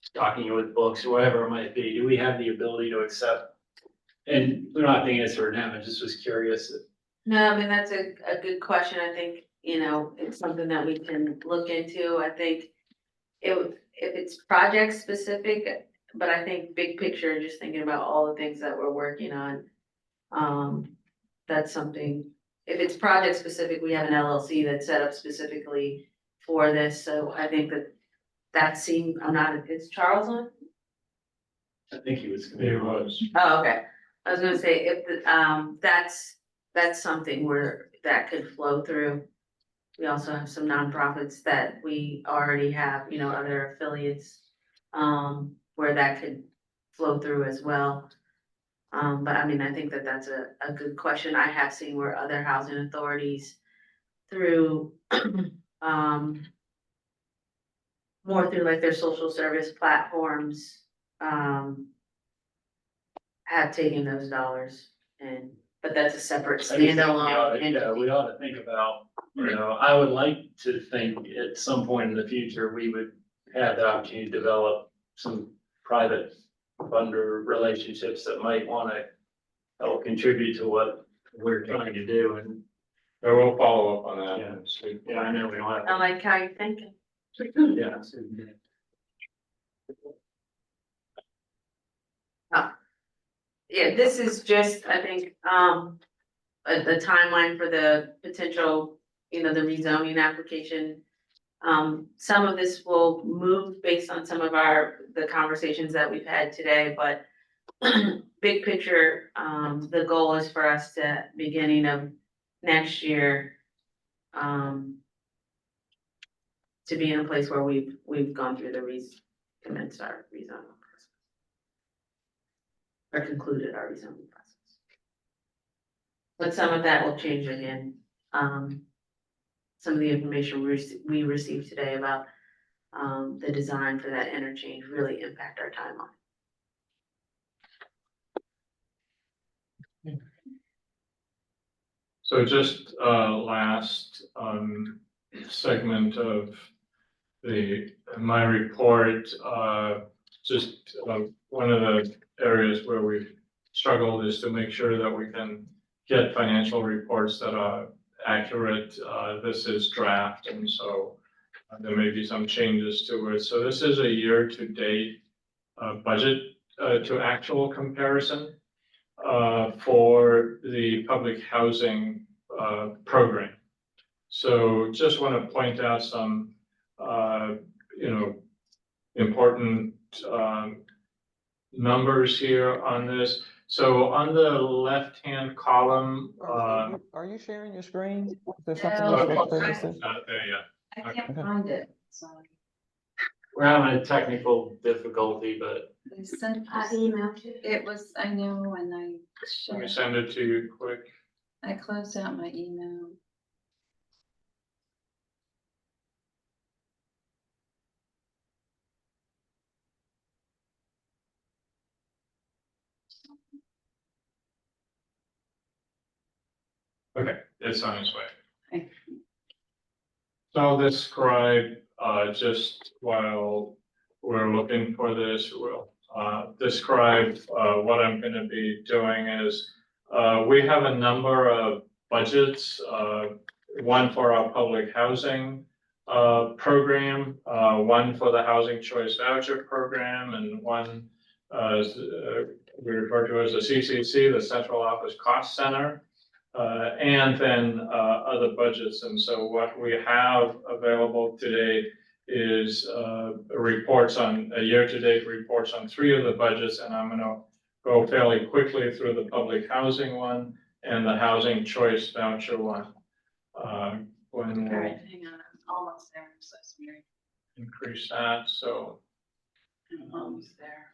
stocking it with books or whatever it might be. Do we have the ability to accept? And we don't have to answer it now, I just was curious. No, I mean, that's a good question. I think, it's something that we can look into. I think if it's project specific, but I think big picture, just thinking about all the things that we're working on. That's something, if it's project specific, we have an LLC that's set up specifically for this, so I think that seemed, is Charles on? I think he was. It was. Oh, okay. I was gonna say, if that's something where that could flow through. We also have some nonprofits that we already have, other affiliates, where that could flow through as well. But I mean, I think that's a good question. I have seen where other housing authorities through, more through like their social service platforms, have taken those dollars but that's a separate I just think standalone we entity. ought to think about, I would like to think at some point in the future, we would have the opportunity to develop some private funder relationships that might want to help contribute to what we're trying to do. And I will follow up on that. Yeah. and see. yeah, I know we don't have. I like how you're thinking. Yeah. Yeah, this is just, I think, the timeline for the potential, the rezoning application. Some of this will move based on some of the conversations that we've had today, but big picture, the goal is for us to, beginning of next year, to be in a place where we've gone through commenced our rezoning process. Or concluded our rezoning process. But some of that will change again. Some of the information we received today about the design for that interchange really impact our timeline. So just last segment of my report, just one of the areas where we've struggled is to make sure that we can get financial reports that are accurate. This is draft, and so there may be some changes to it. So this is a year-to-date budget to actual comparison for the public housing program. So just want to point out some, important numbers here on this. So on the left-hand column, Are you sharing your screen? Is there something No, else that I- you said? there, yeah. I can't Okay. find it, so. We're having a technical difficulty, but They sent I us, emailed you. it was, I know, and Let me send it to you quick. I closed out my email. Okay, it's on its way. Okay. So I'll describe, just while we're looking for this, we'll describe what I'm going to be doing is we have a number of budgets, one for our public housing program, one for the housing choice voucher program, and one we refer to as the CCC, the Central Office Cost Center. And then other budgets. And so what we have available today is reports on year-to-date reports on 3 of the budgets, and I'm going to go fairly quickly through the public housing one and the housing choice voucher one. When All we'll right, hang on, I'm almost there, I'm so sorry. increase that, so. I'm almost there.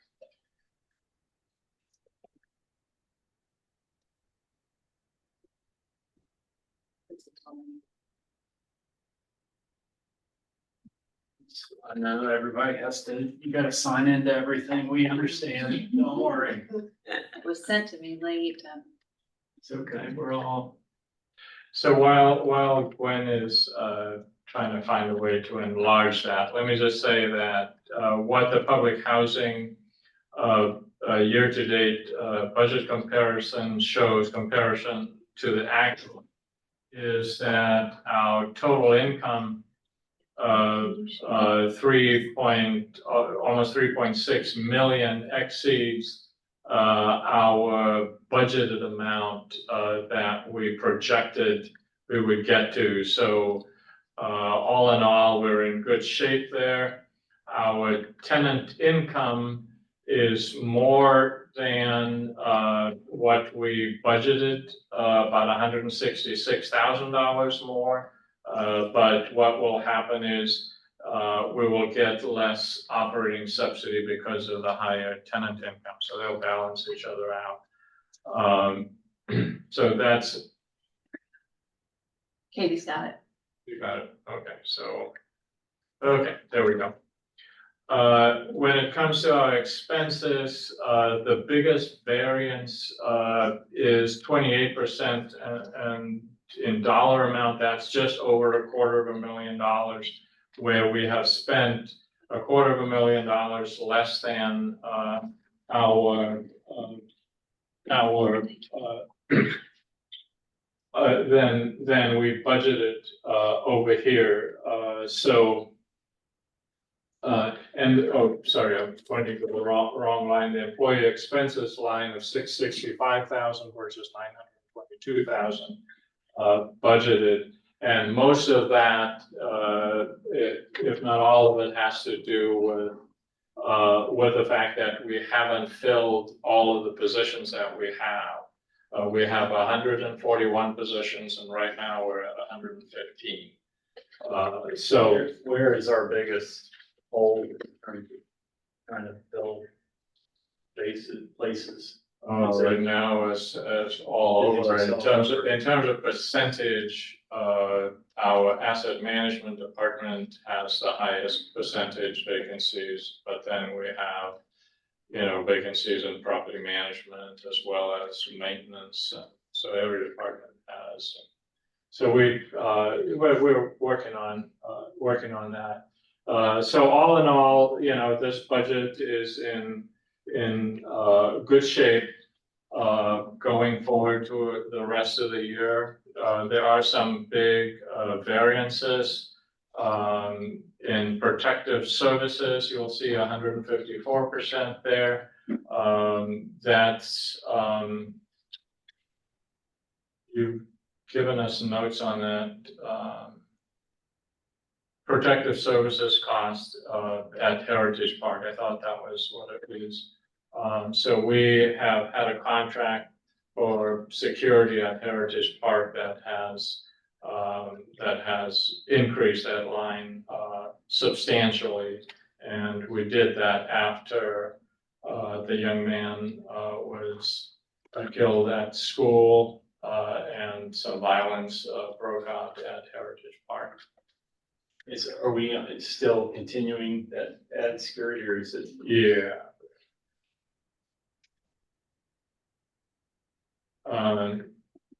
I know everybody has to, you gotta sign into everything. We understand. Don't worry. It was sent to me late. It's okay. We're all, So while Gwen is trying to find a way to enlarge that, let me just say that what the public housing year-to-date budget comparison shows, comparison to the actual, is that our total income of almost 3.6 million exceeds our budgeted amount that we projected we would get to. So all in all, we're in good shape there. Our tenant income is more than what we budgeted, about $166,000 more. But what will happen is we will get less operating subsidy because of the higher tenant income, so they'll balance each other out. So that's. Katie's got it. You got it, okay, so, okay, there we go. When it comes to our expenses, the biggest variance is 28%, and in dollar amount, that's just over $250,000, where we have spent $250,000 less than our than we budgeted over here. Sorry, I'm pointing to the wrong line. The employee expenses line of $665,000 versus $922,000 budgeted, and most of that, if not all of it, has to do with the fact that we haven't filled all of the positions that we have. We have 141 positions, and right now we're at 115. So where is our biggest hole trying to fill places? right now is all over. In terms of percentage, our asset management department has the highest percentage vacancies, but then we have, vacancies in property management as well as maintenance. So every department has. So we're working on that. So all in all, this budget is in good shape going forward to the rest of the year. There are some big variances. In protective services, you'll see 154% there. That's you've given us notes on that. Protective services cost at Heritage Park. I thought that was what it is. So we have had a contract for security at Heritage Park that has increased that line substantially, and we did that after the young man was killed at school, and some violence broke out at Heritage Park. Are we still continuing that add security, or is it? Yeah.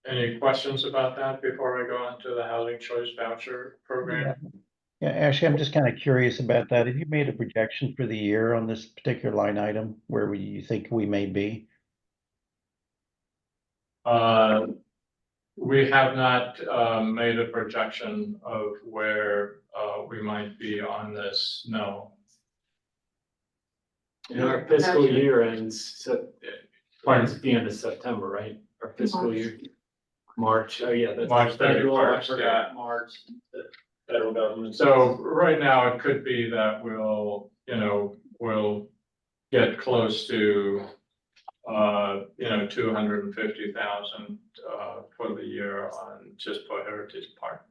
Any questions about that before I go on to the housing choice voucher program? Yeah, actually, I'm just kind of curious about that. Have you made a projection for the year on this particular line item? Where you think we may be? We have not made a projection of where we might be on this, no. And our fiscal year ends towards the end of September, right? Our fiscal year, March. Oh yeah, that's March federal. I 31st, forgot March. The federal government. So right now, it could be that we'll get close to $250,000 for the year on just for heritage partners.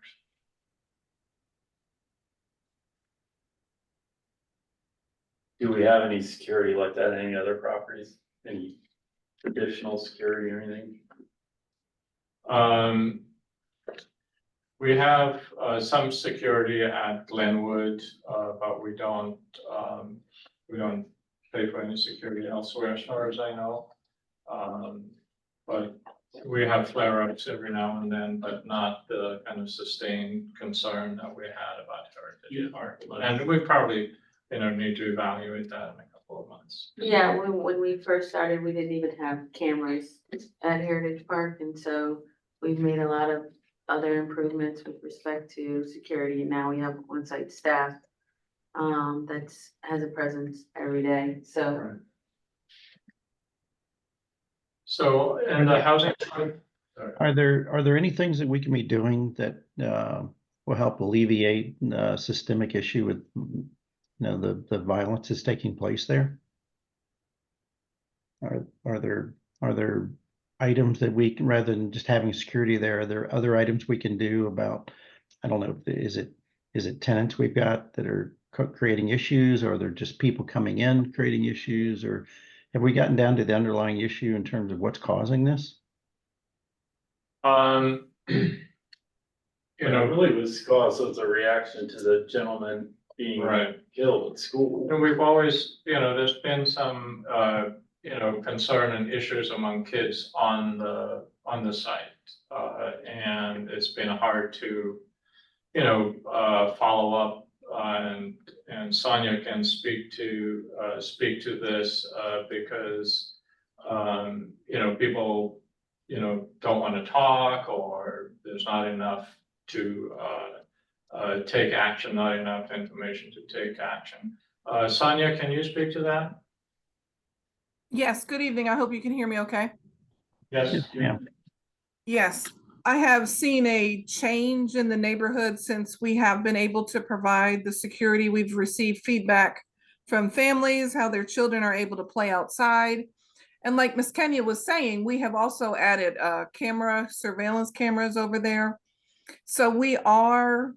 Do we have any security like that in any other properties? Any additional security or anything? We have some security at Glenwood, but we don't pay for any security elsewhere, as far as I know. But we have flare-ups every now and then, but not the kind of sustained concern that we had about Heritage Park. And we probably, need to evaluate that in a couple of months. Yeah, when we first started, we didn't even have cameras at Heritage Park, and so we've made a lot of other improvements with respect to security, and now we have on-site staff has a presence every day, so. Right. So, and the housing. Are there any things that we can be doing that will help alleviate systemic issue with the violence that's taking place there? Are there items that we can, rather than just having security there, are there other items we can do about, I don't know, is it tenants we've got that are creating issues, or are there just people coming in creating issues, or have we gotten down to the underlying issue in terms of what's causing this? Really was caused as a reaction to the gentleman being killed at school. And we've always, there's been some, concern and issues among kids on the site. And it's been hard to, follow up, and Sonia can speak to this, because, people, don't want to talk, or there's not enough to take action, not enough information to take action. Sonia, can you speak to that? Yes, good evening. I hope you can hear me okay. Yes. Yeah. Yes, I have seen a change in the neighborhood since we have been able to provide the security. We've received feedback from families, how their children are able to play outside. And like Ms. Kenya was saying, we have also added surveillance cameras over there. So we are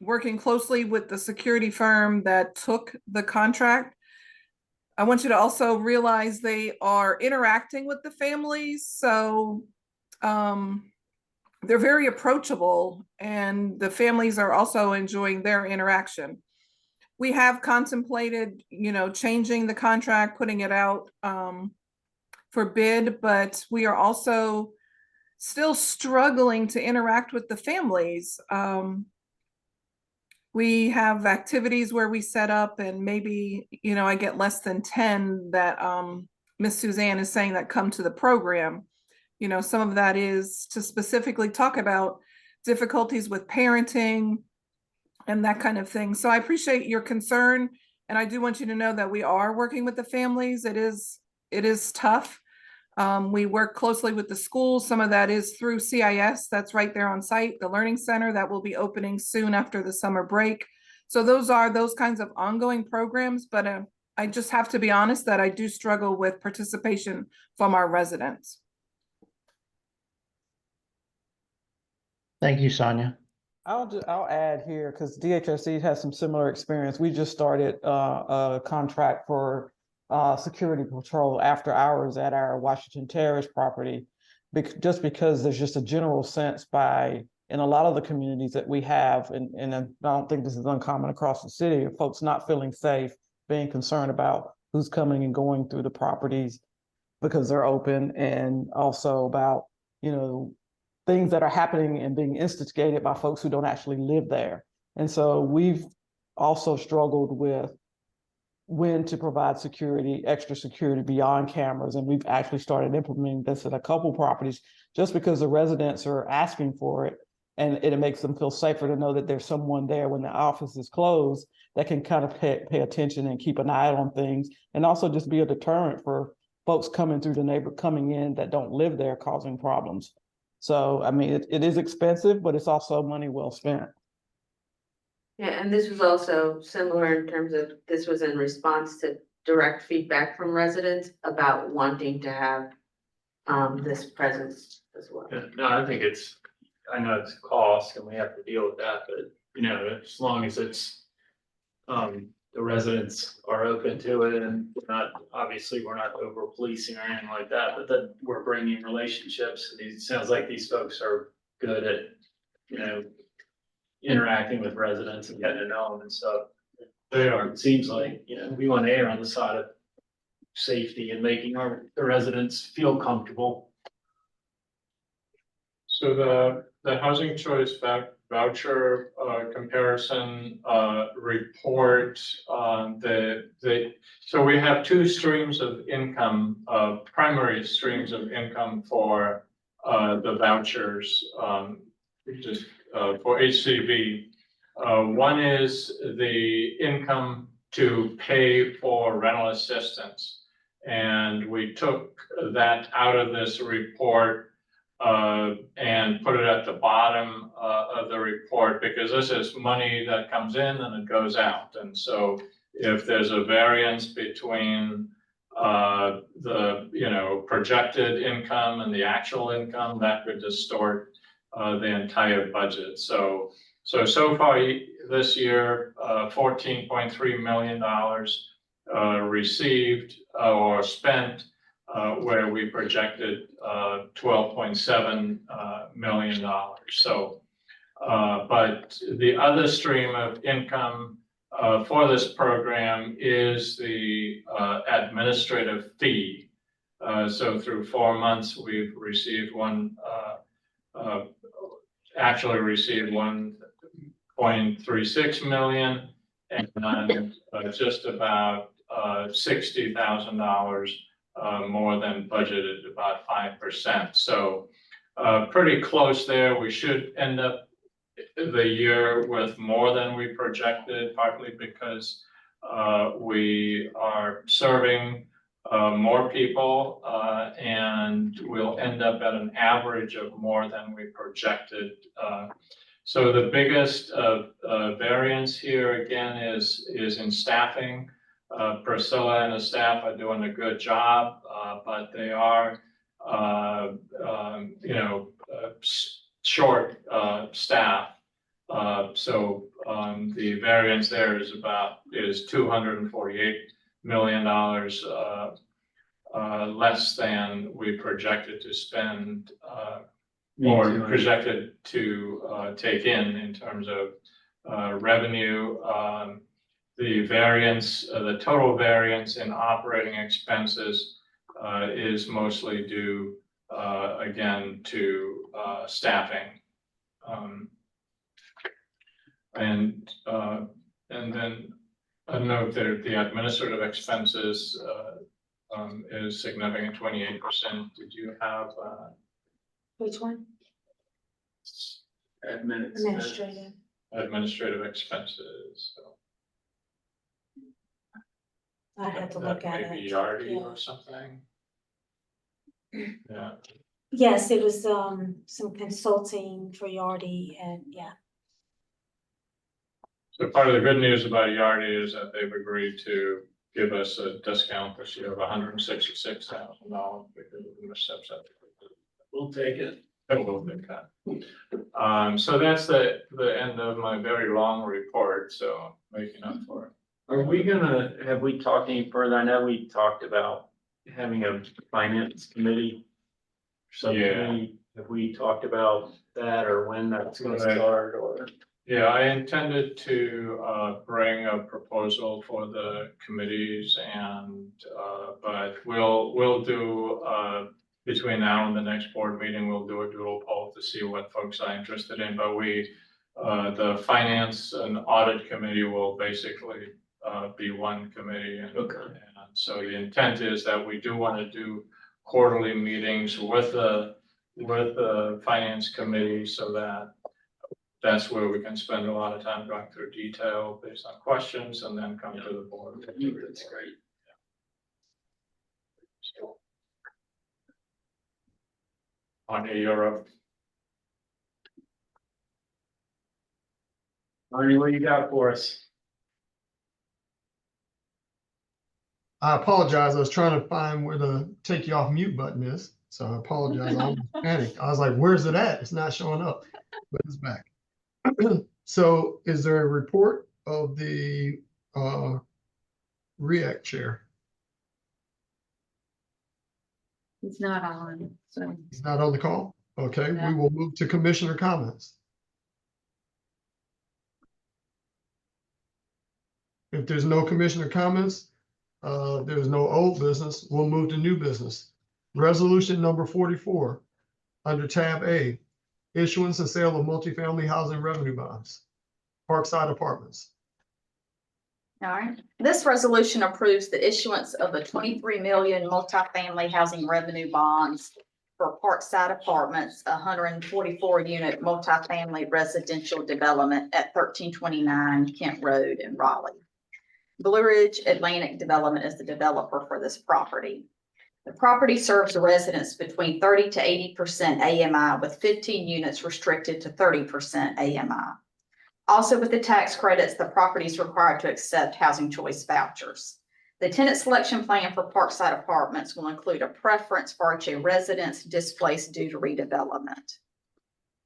working closely with the security firm that took the contract. I want you to also realize they are interacting with the families. So they're very approachable, and the families are also enjoying their interaction. We have contemplated, changing the contract, putting it out for bid, but we are also still struggling to interact with the families. We have activities where we set up, and maybe, I get less than 10 that Miss Suzanne is saying that come to the program. Some of that is to specifically talk about difficulties with parenting and that kind of thing. So I appreciate your concern, and I do want you to know that we are working with the families. It is tough. We work closely with the schools. Some of that is through CIS. That's right there on site, the Learning Center that will be opening soon after the summer break. So those are those kinds of ongoing programs, but I just have to be honest that I do struggle with participation from our residents. Thank you, Sonia. I'll add here, because DHSC has some similar experience. We just started a contract for security patrol after hours at our Washington Terrace property, just because there's just a general sense in a lot of the communities that we have, and I don't think this is uncommon across the city, of folks not feeling safe, being concerned about who's coming and going through the properties because they're open, and also about, things that are happening and being instigated by folks who don't actually live there. And so we've also struggled with when to provide security, extra security beyond cameras. And we've actually started implementing this at a couple properties just because the residents are asking for it. And it makes them feel safer to know that there's someone there when the office is closed that can kind of pay attention and keep an eye on things. And also just be a deterrent for folks coming in that don't live there, causing problems. So, I mean, it is expensive, but it's also money well spent. Yeah, and this was also similar in terms of, this was in response to direct feedback from residents about wanting to have this presence as well. Yeah, no, I think I know it's a cost and we have to deal with that, but you know, as long as it's, the residents are open to it and obviously we're not over policing or anything like that, but that we're bringing relationships. It sounds like these folks are good at, you know, interacting with residents and getting to know them and stuff. They are. It seems like, you know, we want to err on the side of safety and making the residents feel comfortable. So the housing choice voucher comparison report, so we have two streams of income, primary streams of income for the vouchers, just for HCV. One is the income to pay for rental assistance. And we took that out of this report and put it at the bottom of the report, because this is money that comes in and it goes out. And so if there's a variance between the projected income and the actual income, that could distort the entire budget. So far this year, $14.3 million received or spent, where we projected $12.7 million. So, but the other stream of income for this program is the administrative fee. So through 4 months, we've received actually received $1.36 million, and just about $60,000 more than budgeted, about 5%. So pretty close there. We should end up the year with more than we projected, partly because we are serving more people, and we'll end up at an average of more than we projected. So the biggest variance here again is in staffing. Priscilla and the staff are doing a good job, but they are, short staff. So the variance there is $248 million less than we projected to spend, or projected to take in terms of revenue. The variance, the total variance in operating expenses is mostly due, again, to staffing. And then a note that the administrative expenses is significant, 28%. Did you have? Which one? Administrative expenses. So. I'd have to look at it. Maybe Yardi or something. Yeah. Yes, it was some consulting for Yardi, and yeah. So part of the good news about Yardi is that they've agreed to give us a discount this year of $166,000 because of the missteps. We'll take it. We'll take that. So that's the end of my very long report. So making up for it. Have we talked any further? I know we talked about having a finance committee. Subcommittee. Have we talked about that, or when that's gonna start, or? Yeah, I intended to bring a proposal for the committees, and but we'll do between now and the next board meeting, we'll do a doodle poll to see what folks are interested in. But the finance and audit committee will basically be one committee, and so the intent is that we do want to do quarterly meetings with the finance committee, so that's where we can spend a lot of time going through detail based on questions and then come to the board. That's great. So, Anya, you're up. Arnie, what you got for us? I apologize. I was trying to find where the take you off mute button is. So I apologize. I almost panicked. I was like, where's it at? It's not showing up, but it's back. So is there a report of the REACT chair? It's not on, so. He's not on the call? Okay, we No. will move to commissioner comments. If there's no commissioner comments, there's no old business, we'll move to new business. Resolution number 44, under tab A, issuance and sale of multifamily housing revenue bonds, Parkside Apartments. All right, this resolution approves the issuance of the 23 million multifamily housing revenue bonds for Parkside Apartments, a 144 unit multifamily residential development at 1329 Kent Road in Raleigh. Blue Ridge Atlantic Development is the developer for this property. The property serves residents between 30 to 80% AMI, with 15 units restricted to 30% AMI. Also, with the tax credits, the property is required to accept housing choice vouchers. The tenant selection plan for Parkside Apartments will include a preference for RHA residents displaced due to redevelopment.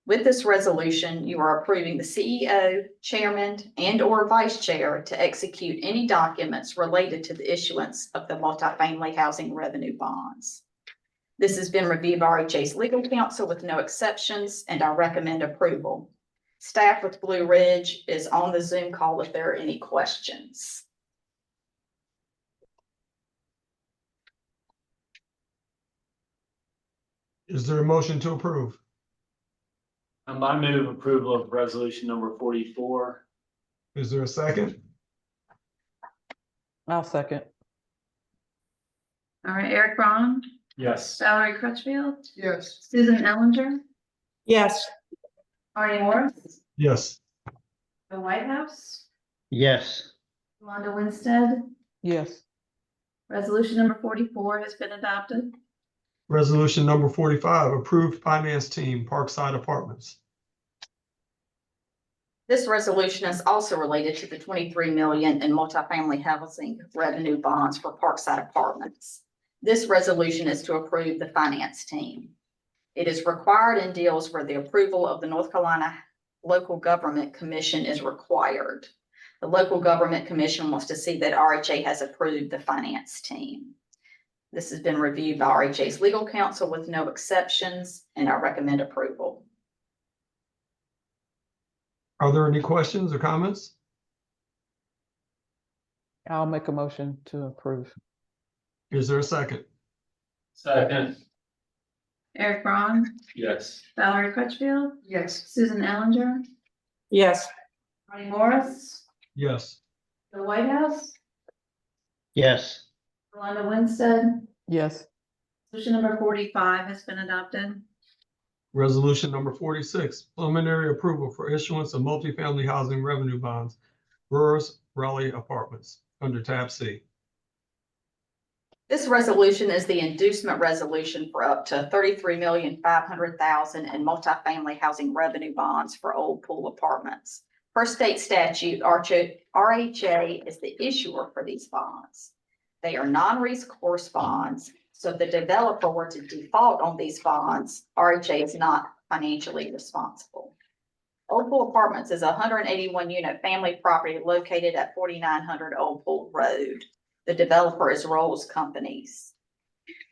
With this resolution, you are approving the CEO, chairman, and/or vice chair to execute any documents related to the issuance of the multifamily housing revenue bonds. This has been reviewed by RHA's legal counsel with no exceptions, and I recommend approval. Staff with Blue Ridge is on the Zoom call if there are any questions. Is there a motion to approve? I move approval of resolution number 44. Is there a second? I'll second. All right, Eric Braun, Yes. Valerie Crutchfield, Yes. Susan Ellinger, Yes. Arnie Morris, Yes. the White House, Yes. Yolanda Winstead. Yes. Resolution number 44 has been adopted. Resolution number 45, approved finance team, Parkside Apartments. This resolution is also related to the 23 million in multifamily housing revenue bonds for Parkside Apartments. This resolution is to approve the finance team. It is required in deals where the approval of the North Carolina Local Government Commission is required. The Local Government Commission wants to see that RHA has approved the finance team. This has been reviewed by RHA's legal counsel with no exceptions, and I recommend approval. Are there any questions or comments? I'll make a motion to approve. Is there a second? Second. Eric Braun, Yes. Valerie Crutchfield, Yes. Susan Ellinger, Yes. Arnie Morris, Yes. the White House, Yes. Yolanda Winstead. Yes. Resolution number 45 has been adopted. Resolution number 46, preliminary approval for issuance of multifamily housing revenue bonds, Brewers Raleigh Apartments, under tab C. This resolution is the inducement resolution for up to 33,500,000 in multifamily housing revenue bonds for Old Pool Apartments. Per state statute, RHA is the issuer for these bonds. They are non-recourse bonds, so if the developer were to default on these bonds, RHA is not financially responsible. Old Pool Apartments is a 181 unit family property located at 4900 Old Pool Road. The developer is Rolls Companies.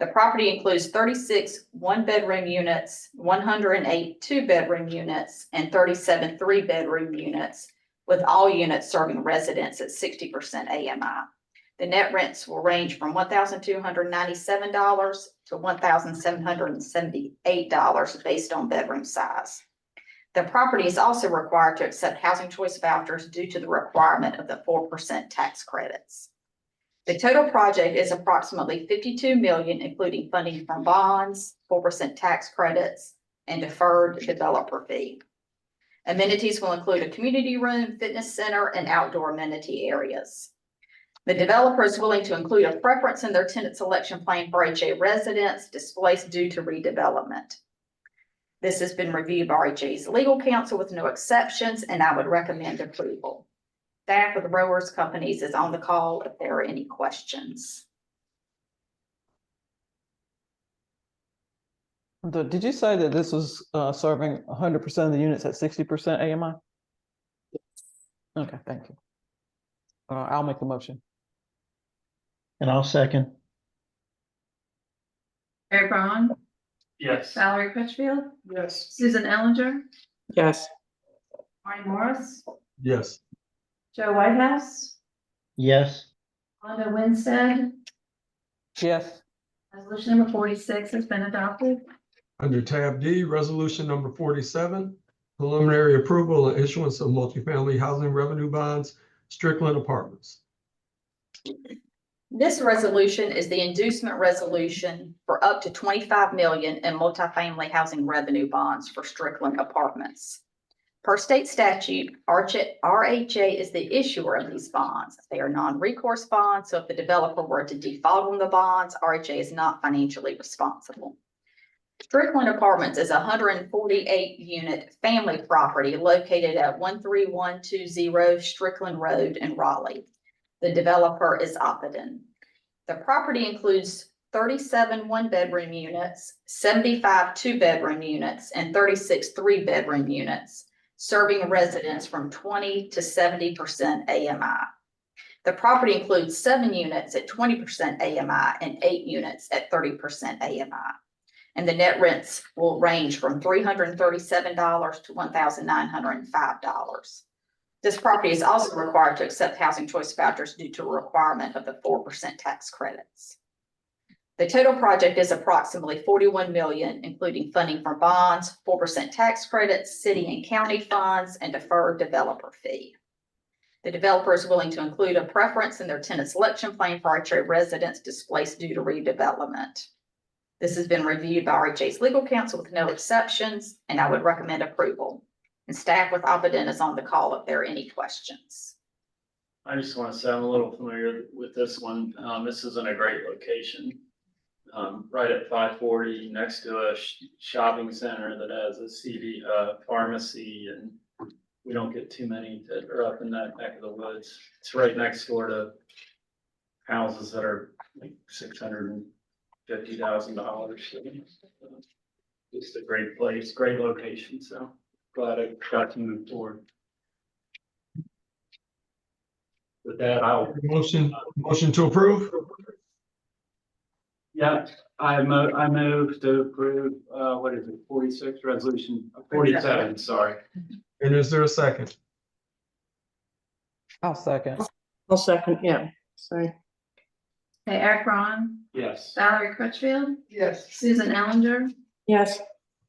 The property includes 36 one-bedroom units, 108 two-bedroom units, and 37 three-bedroom units, with all units serving residents at 60% AMI. The net rents will range from $1,297 to $1,778 based on bedroom size. The property is also required to accept housing choice vouchers due to the requirement of the 4% tax credits. The total project is approximately 52 million, including funding from bonds, 4% tax credits, and deferred developer fee. Amenities will include a community room, fitness center, and outdoor amenity areas. The developer is willing to include a preference in their tenant selection plan for RHA residents displaced due to redevelopment. This has been reviewed by RHA's legal counsel with no exceptions, and I would recommend approval. Staff of the Rowers Companies is on the call if there are any questions. Did you say that this was serving 100% of the units at 60% AMI? Okay, thank you. I'll make the motion. And I'll second. Eric Braun, Yes. Valerie Crutchfield, Yes. Susan Ellinger, Yes. Marty Morris, Yes. Joe Whitehouse, Yes. Wanda Winstead. Yes. Resolution number 46 has been adopted. Under tab D, resolution number 47, preliminary approval and issuance of multifamily housing revenue bonds, Strickland Apartments. This resolution is the inducement resolution for up to 25 million in multifamily housing revenue bonds for Strickland Apartments. Per state statute, RHA is the issuer of these bonds. They are non-recourse bonds, so if the developer were to default on the bonds, RHA is not financially responsible. Strickland Apartments is a 148-unit family property located at 13120 Strickland Road in Raleigh. The developer is Opidin. The property includes 37 one-bedroom units, 75 two-bedroom units, and 36 three-bedroom units, serving residents from 20 to 70% AMI. The property includes 7 units at 20% AMI and 8 units at 30% AMI. And the net rents will range from $337 to $1,905. This property is also required to accept housing choice vouchers due to a requirement of the 4% tax credits. The total project is approximately 41 million, including funding for bonds, 4% tax credits, city and county funds, and deferred developer fee. The developer is willing to include a preference in their tenant selection plan for RHA residents displaced due to redevelopment. This has been reviewed by RHA's legal counsel with no exceptions, and I would recommend approval. And staff with Opidin is on the call if there are any questions. I just want to say I'm a little familiar with this one. This is in a great location. Right at 540 next to a shopping center that has a pharmacy, and we don't get too many that are up in that neck of the woods. It's right next door to houses that are like $650,000. It's a great place, great location. So glad I got to move forward. With that, Motion to approve? Yeah, I move to approve, what is it, 46, resolution 47, sorry. And is there a second? I'll second. I'll second, yeah, sorry. Okay, Eric Braun, Yes. Valerie Crutchfield, Yes. Susan Ellinger, Yes.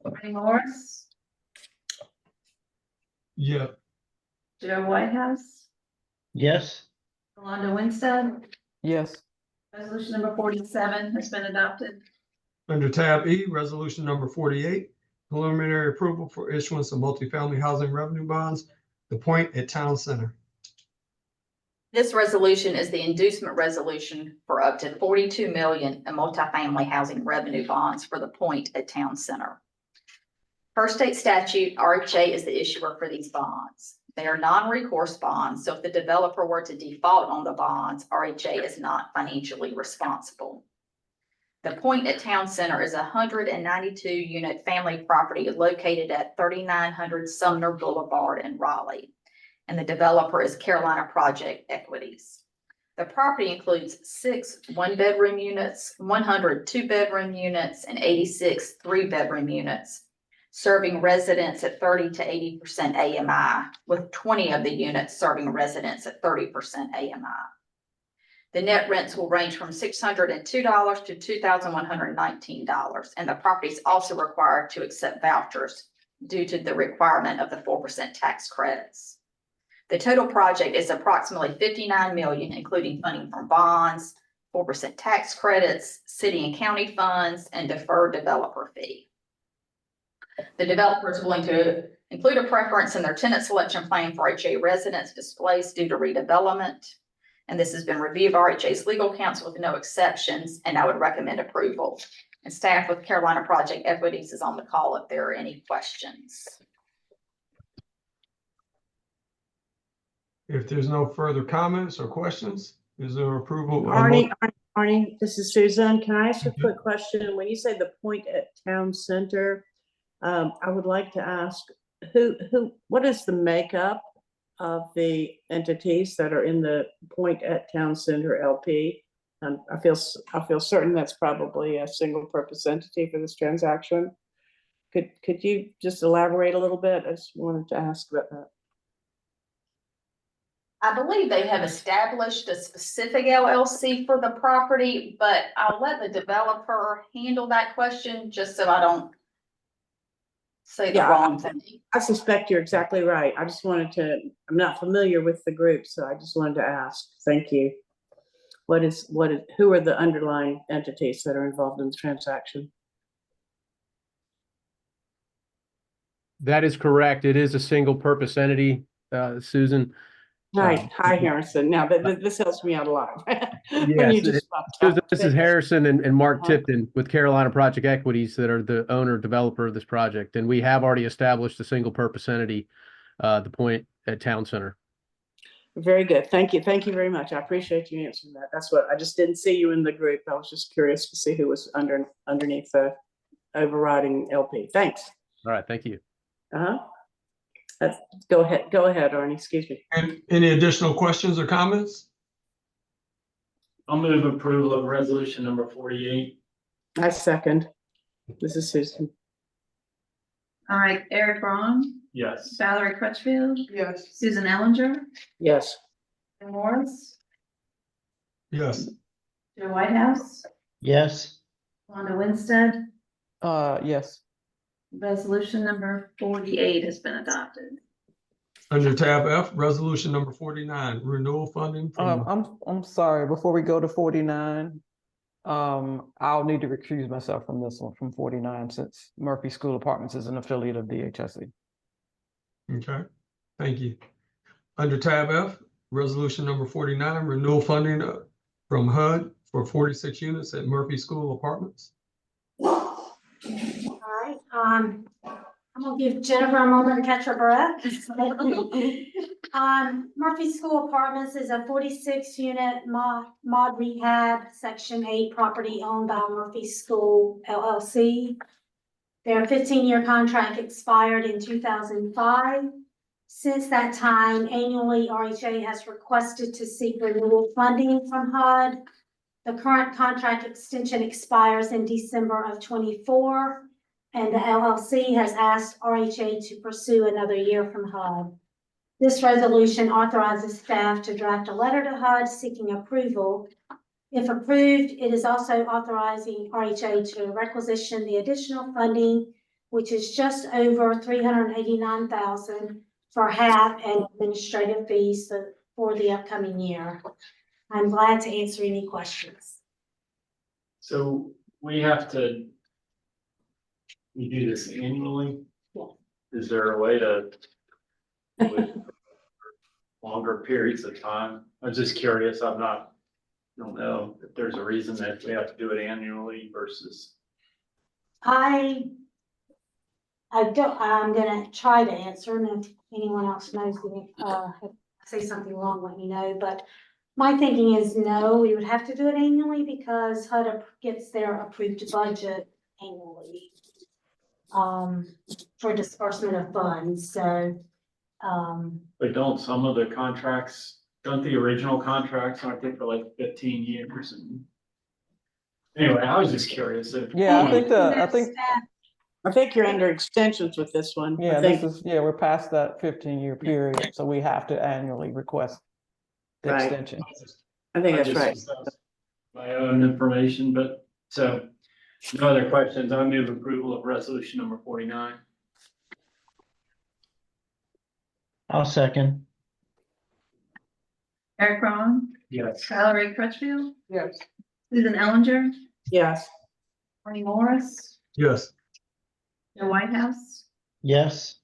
Marty Morris, Yeah. Joe Whitehouse, Yes. Wanda Winstead. Yes. Resolution number 47 has been adopted. Under tab E, resolution number 48, preliminary approval for issuance of multifamily housing revenue bonds, The Point at Town Center. This resolution is the inducement resolution for up to 42 million in multifamily housing revenue bonds for The Point at Town Center. Per state statute, RHA is the issuer for these bonds. They are non-recourse bonds, so if the developer were to default on the bonds, RHA is not financially responsible. The Point at Town Center is a 192-unit family property located at 3900 Sumner Boulevard in Raleigh, and the developer is Carolina Project Equities. The property includes 6 one-bedroom units, 100 two-bedroom units, and 86 three-bedroom units, serving residents at 30 to 80% AMI, with 20 of the units serving residents at 30% AMI. The net rents will range from $602 to $2,119, and the property is also required to accept vouchers due to the requirement of the 4% tax credits. The total project is approximately 59 million, including funding from bonds, 4% tax credits, city and county funds, and deferred developer fee. The developer is willing to include a preference in their tenant selection plan for RHA residents displaced due to redevelopment. And this has been reviewed by RHA's legal counsel with no exceptions, and I would recommend approval. And staff with Carolina Project Equities is on the call if there are any questions. If there's no further comments or questions, is there approval? Arnie, Arnie, this is Susan. Can I ask a quick question? When you say the point at town center, I would like to ask what is the makeup of the entities that are in the point at town center LP? I feel certain that's probably a single purpose entity for this transaction. Could you just elaborate a little bit? I just wanted to ask about that. I believe they have established a specific LLC for the property, but I'll let the developer handle that question just so I don't say the Yeah, wrong thing. I suspect you're exactly right. I just wanted to, I'm not familiar with the group, so I just wanted to ask. Thank you. Who are the underlying entities that are involved in the transaction? That is correct. It is a single purpose entity, Susan. Right. Hi, Harrison. Now this helps me out a lot. When you just stopped Susan, talking. this is Harrison and Mark Uh-huh. Tipton with Carolina Project Equities that are the owner developer of this project. And we have already established a single purpose entity, the point at Town Center. Very good. Thank you. Thank you very much. I appreciate you answering that. That's what I just didn't see you in the group. I was just curious to see who was underneath the overriding LP. Thanks. All right. Thank you. Go ahead, Arnie. Excuse me. And any additional questions or comments? I'll move approval of resolution number 48. I second. This is Susan. All right, Eric Braun, Yes. Valerie Crutchfield, Yes. Susan Ellinger, Yes. Jim Morris, Yes. Joe Whitehouse, Yes. Wanda Winstead. Yes. Resolution number 48 has been adopted. Under tab F, resolution number 49, renewal funding from, I'm sorry, before we go to 49, I'll need to recuse myself from this one, from 49, since Murphy School Apartments is an affiliate of DHSE. okay, thank you. Under tab F, resolution number 49, renewal funding from HUD for 46 units at Murphy School Apartments. All right, I'm gonna give Jennifer a moment to catch her breath. Murphy School Apartments is a 46 unit mod rehab, section 8 property owned by Murphy School LLC. Their 15-year contract expired in 2005. Since that time, annually, RHA has requested to seek renewal funding from HUD. The current contract extension expires in December of 24, and the LLC has asked RHA to pursue another year from HUD. This resolution authorizes staff to draft a letter to HUD seeking approval. If approved, it is also authorizing RHA to requisition the additional funding, which is just over $389,000 for HAP and administrative fees for the upcoming year. I'm glad to answer any questions. So we do this annually? Yeah. Is there a way to do it for longer periods of time? I'm just curious. Don't know if there's a reason that we have to do it annually versus. I'm gonna try to answer, and if anyone else knows me, if I say something wrong, let me know, but my thinking is no, we would have to do it annually because HUD gets their approved budget annually for disbursement of funds, so. But don't some of the contracts, don't the original contracts, aren't they for like 15 years? Anyway, I was just curious if. Yeah, I think you're under extensions with this one. Yeah, I think, we're past that 15-year period, so we have to annually request the Right. extension. I think that's just- right. My own information, but so no other questions. I move approval of resolution number 49. I'll second. Eric Braun, Yes. Valerie Crutchfield, Yes. Susan Ellinger, Yes. Ernie Morris, Yes. Joe Whitehouse. Yes.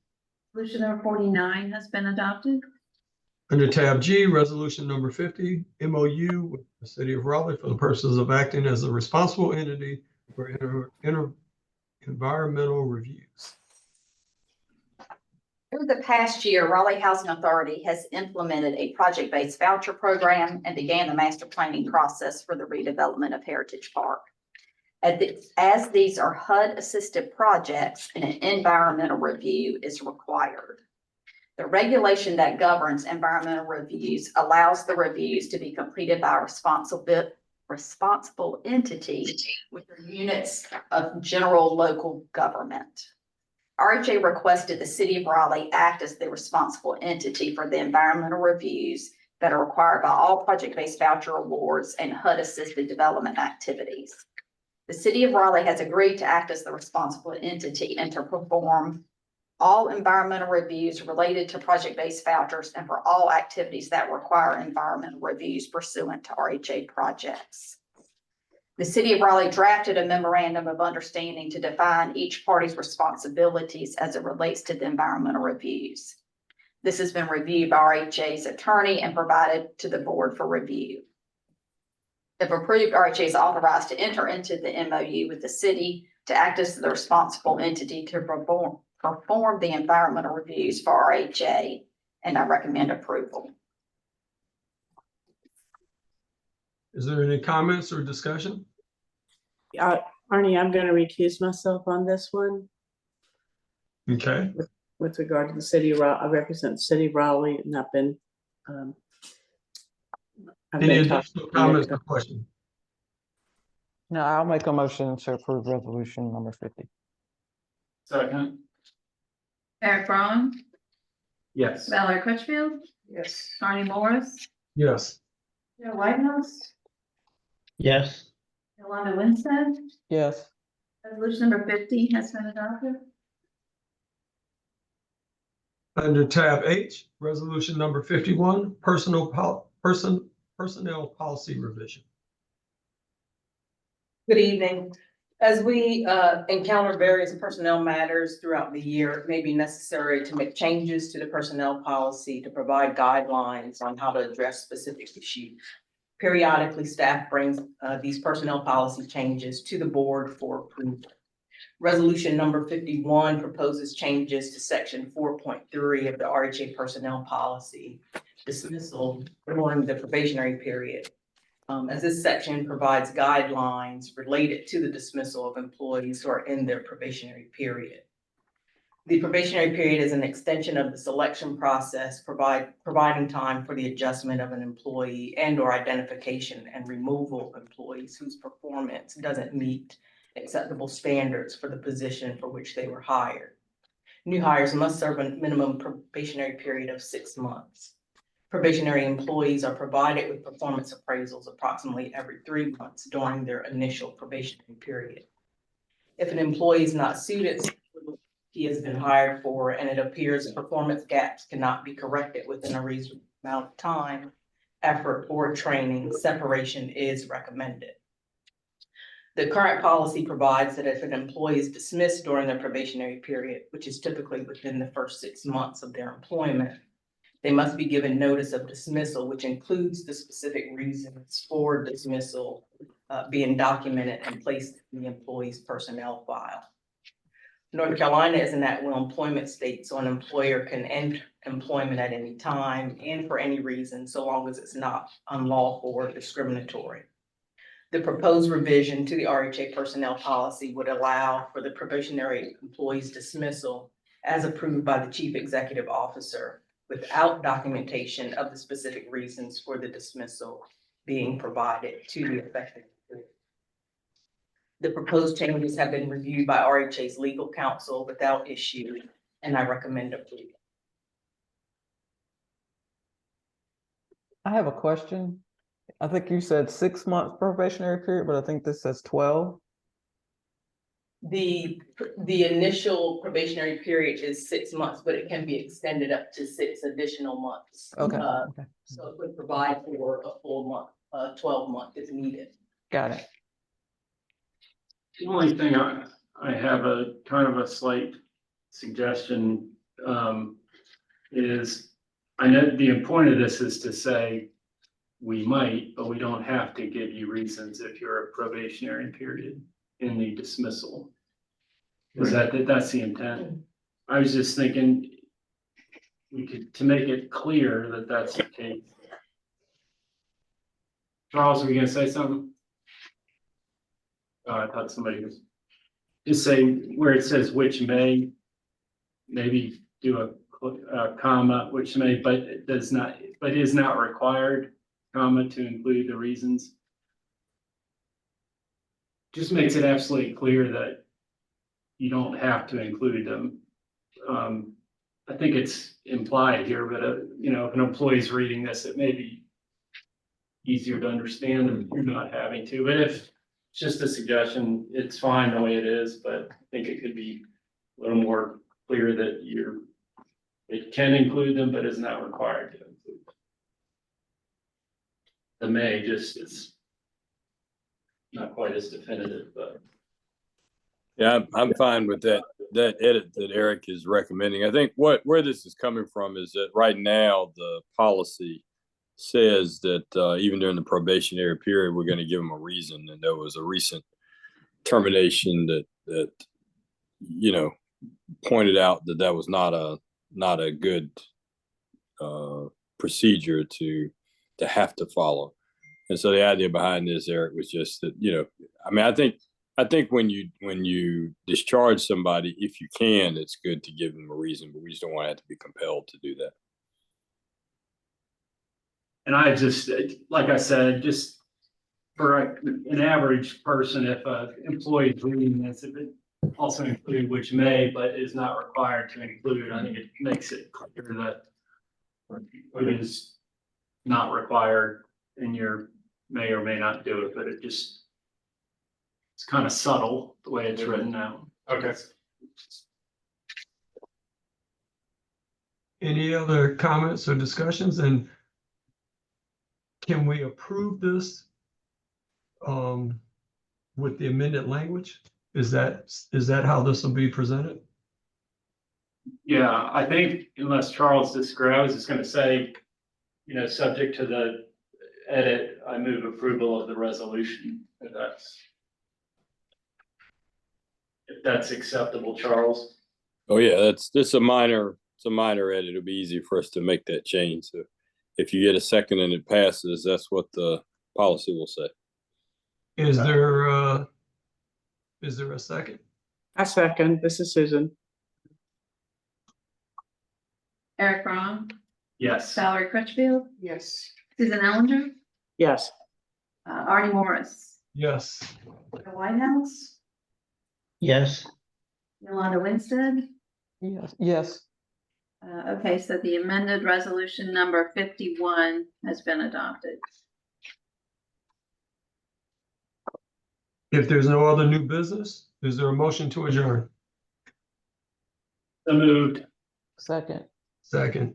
Resolution number 49 has been adopted. Under tab G, resolution number 50, MOU with the city of Raleigh for the purposes of acting as a responsible entity for environmental reviews. Over the past year, Raleigh Housing Authority has implemented a project-based voucher program and began the master planning process for the redevelopment of Heritage Park. As these are HUD-assisted projects, an environmental review is required. The regulation that governs environmental reviews allows the reviews to be completed by a responsible entity with units of general local government. RHA requested the city of Raleigh act as the responsible entity for the environmental reviews that are required by all project-based voucher awards and HUD-assisted development activities. The city of Raleigh has agreed to act as the responsible entity and to perform all environmental reviews related to project-based vouchers and for all activities that require environmental reviews pursuant to RHA projects. The city of Raleigh drafted a memorandum of understanding to define each party's responsibilities as it relates to the environmental reviews. This has been reviewed by RHA's attorney and provided to the board for review. If approved, RHA is authorized to enter into the MOU with the city to act as the responsible entity to perform the environmental reviews for RHA, and I recommend approval. Is there any comments or discussion? Arnie, I'm gonna recuse myself on this one Okay, with regard to the city of Raleigh. I represent the city of Raleigh and I've been any additional comments or questions? No, I'll make a motion to approve resolution number 50. Second. Eric Braun, Yes. Valerie Crutchfield, Yes. Arnie Morris, Yes. Joe Whitehouse, Yes. Yolanda Winstead. Yes. Resolution number 50 has been adopted. Under tab H, resolution number 51, personnel policy revision. Good evening. As we encounter various personnel matters throughout the year, it may be necessary to make changes to the personnel policy to provide guidelines on how to address specific issues. Periodically, staff brings these personnel policy changes to the board for approval. Resolution number 51 proposes changes to section 4.3 of the RHA personnel policy, dismissal during the probationary period. As this section provides guidelines related to the dismissal of employees who are in their probationary period. The probationary period is an extension of the selection process, providing time for the adjustment of an employee and or identification and removal of employees whose performance doesn't meet acceptable standards for the position for which they were hired. New hires must serve a minimum probationary period of 6 months. Probationary employees are provided with performance appraisals approximately every 3 months during their initial probationary period. If an employee is not suited, he has been hired for, and it appears that performance gaps cannot be corrected within a reasonable amount of time, effort, or training, separation is recommended. The current policy provides that if an employee is dismissed during their probationary period, which is typically within the first 6 months of their employment, they must be given notice of dismissal, which includes the specific reasons for dismissal being documented and placed in the employee's personnel file. North Carolina is an at-will employment state, so an employer can end employment at any time and for any reason, so long as it's not unlawful or discriminatory. The proposed revision to the RHA personnel policy would allow for the probationary employee's dismissal as approved by the chief executive officer without documentation of the specific reasons for the dismissal being provided to the affected employee. The proposed changes have been reviewed by RHA's legal counsel without issue, and I recommend approval. I have a question. I think you said 6 months probationary period, but I think this says 12. The initial probationary period is 6 months, but it can be extended up to 6 additional months. Okay. So it would provide for a full month, 12 month if needed. Got it. The only thing I have a kind of a slight suggestion is, I know the point of this is to say we might, but we don't have to give you reasons if you're a probationary period in the dismissal. Is that's the intent? I was just thinking, we could, to make it clear that that's the case. Charles, were you gonna say something? Oh, I thought somebody was, just say where it says which may, maybe do a comma, which may, but it does not, but is not required, comma, to include the reasons. Just makes it absolutely clear that you don't have to include them. I think it's implied here, but you know, if an employee's reading this, it may be easier to understand if you're not having to, but if it's just a suggestion, it's fine the way it is, but I think it could be a little more clear that it can include them, but is not required to include them. The may just is not quite as definitive, but. Yeah, I'm fine with that edit that Eric is recommending. I think where this is coming from is that right now the policy says that even during the probationary period, we're going to give them a reason. And there was a recent termination that you know, pointed out that was not a good procedure to have to follow. And so the idea behind this, Eric, was just that, you know, I mean, I think when you discharge somebody, if you can, it's good to give them a reason, but we just don't want to have to be compelled to do that. And I just, like I said, just for an average person, if an employee is reading this, if it also include which may, but is not required to include, I think it makes it clear that it is not required and you may or may not do it, but it's kind of subtle the way it's written now. Okay. Any other comments or discussions? And can we approve this with the amended language? Is that how this will be presented? Yeah, I think unless Charles disagrees, I was just gonna say, you know, subject to the edit, I move approval of the resolution, if that's acceptable, Charles. Oh yeah, it's a minor edit. It'll be easy for us to make that change. So if you get a second and it passes, that's what the policy will say. Is there a second? I second. This is Susan. Eric Braun, Yes. Valerie Crutchfield, Yes. Susan Ellinger, Yes. Artie Morris, Yes. the White House, Yes, Yolanda Winstead. Yes. Okay, so the amended resolution number 51 has been adopted. If there's no other new business, is there a motion to adjourn? So moved. Second. Second.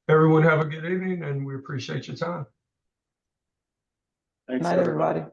Everyone have a good evening and we appreciate your time. Thanks, Night, everybody.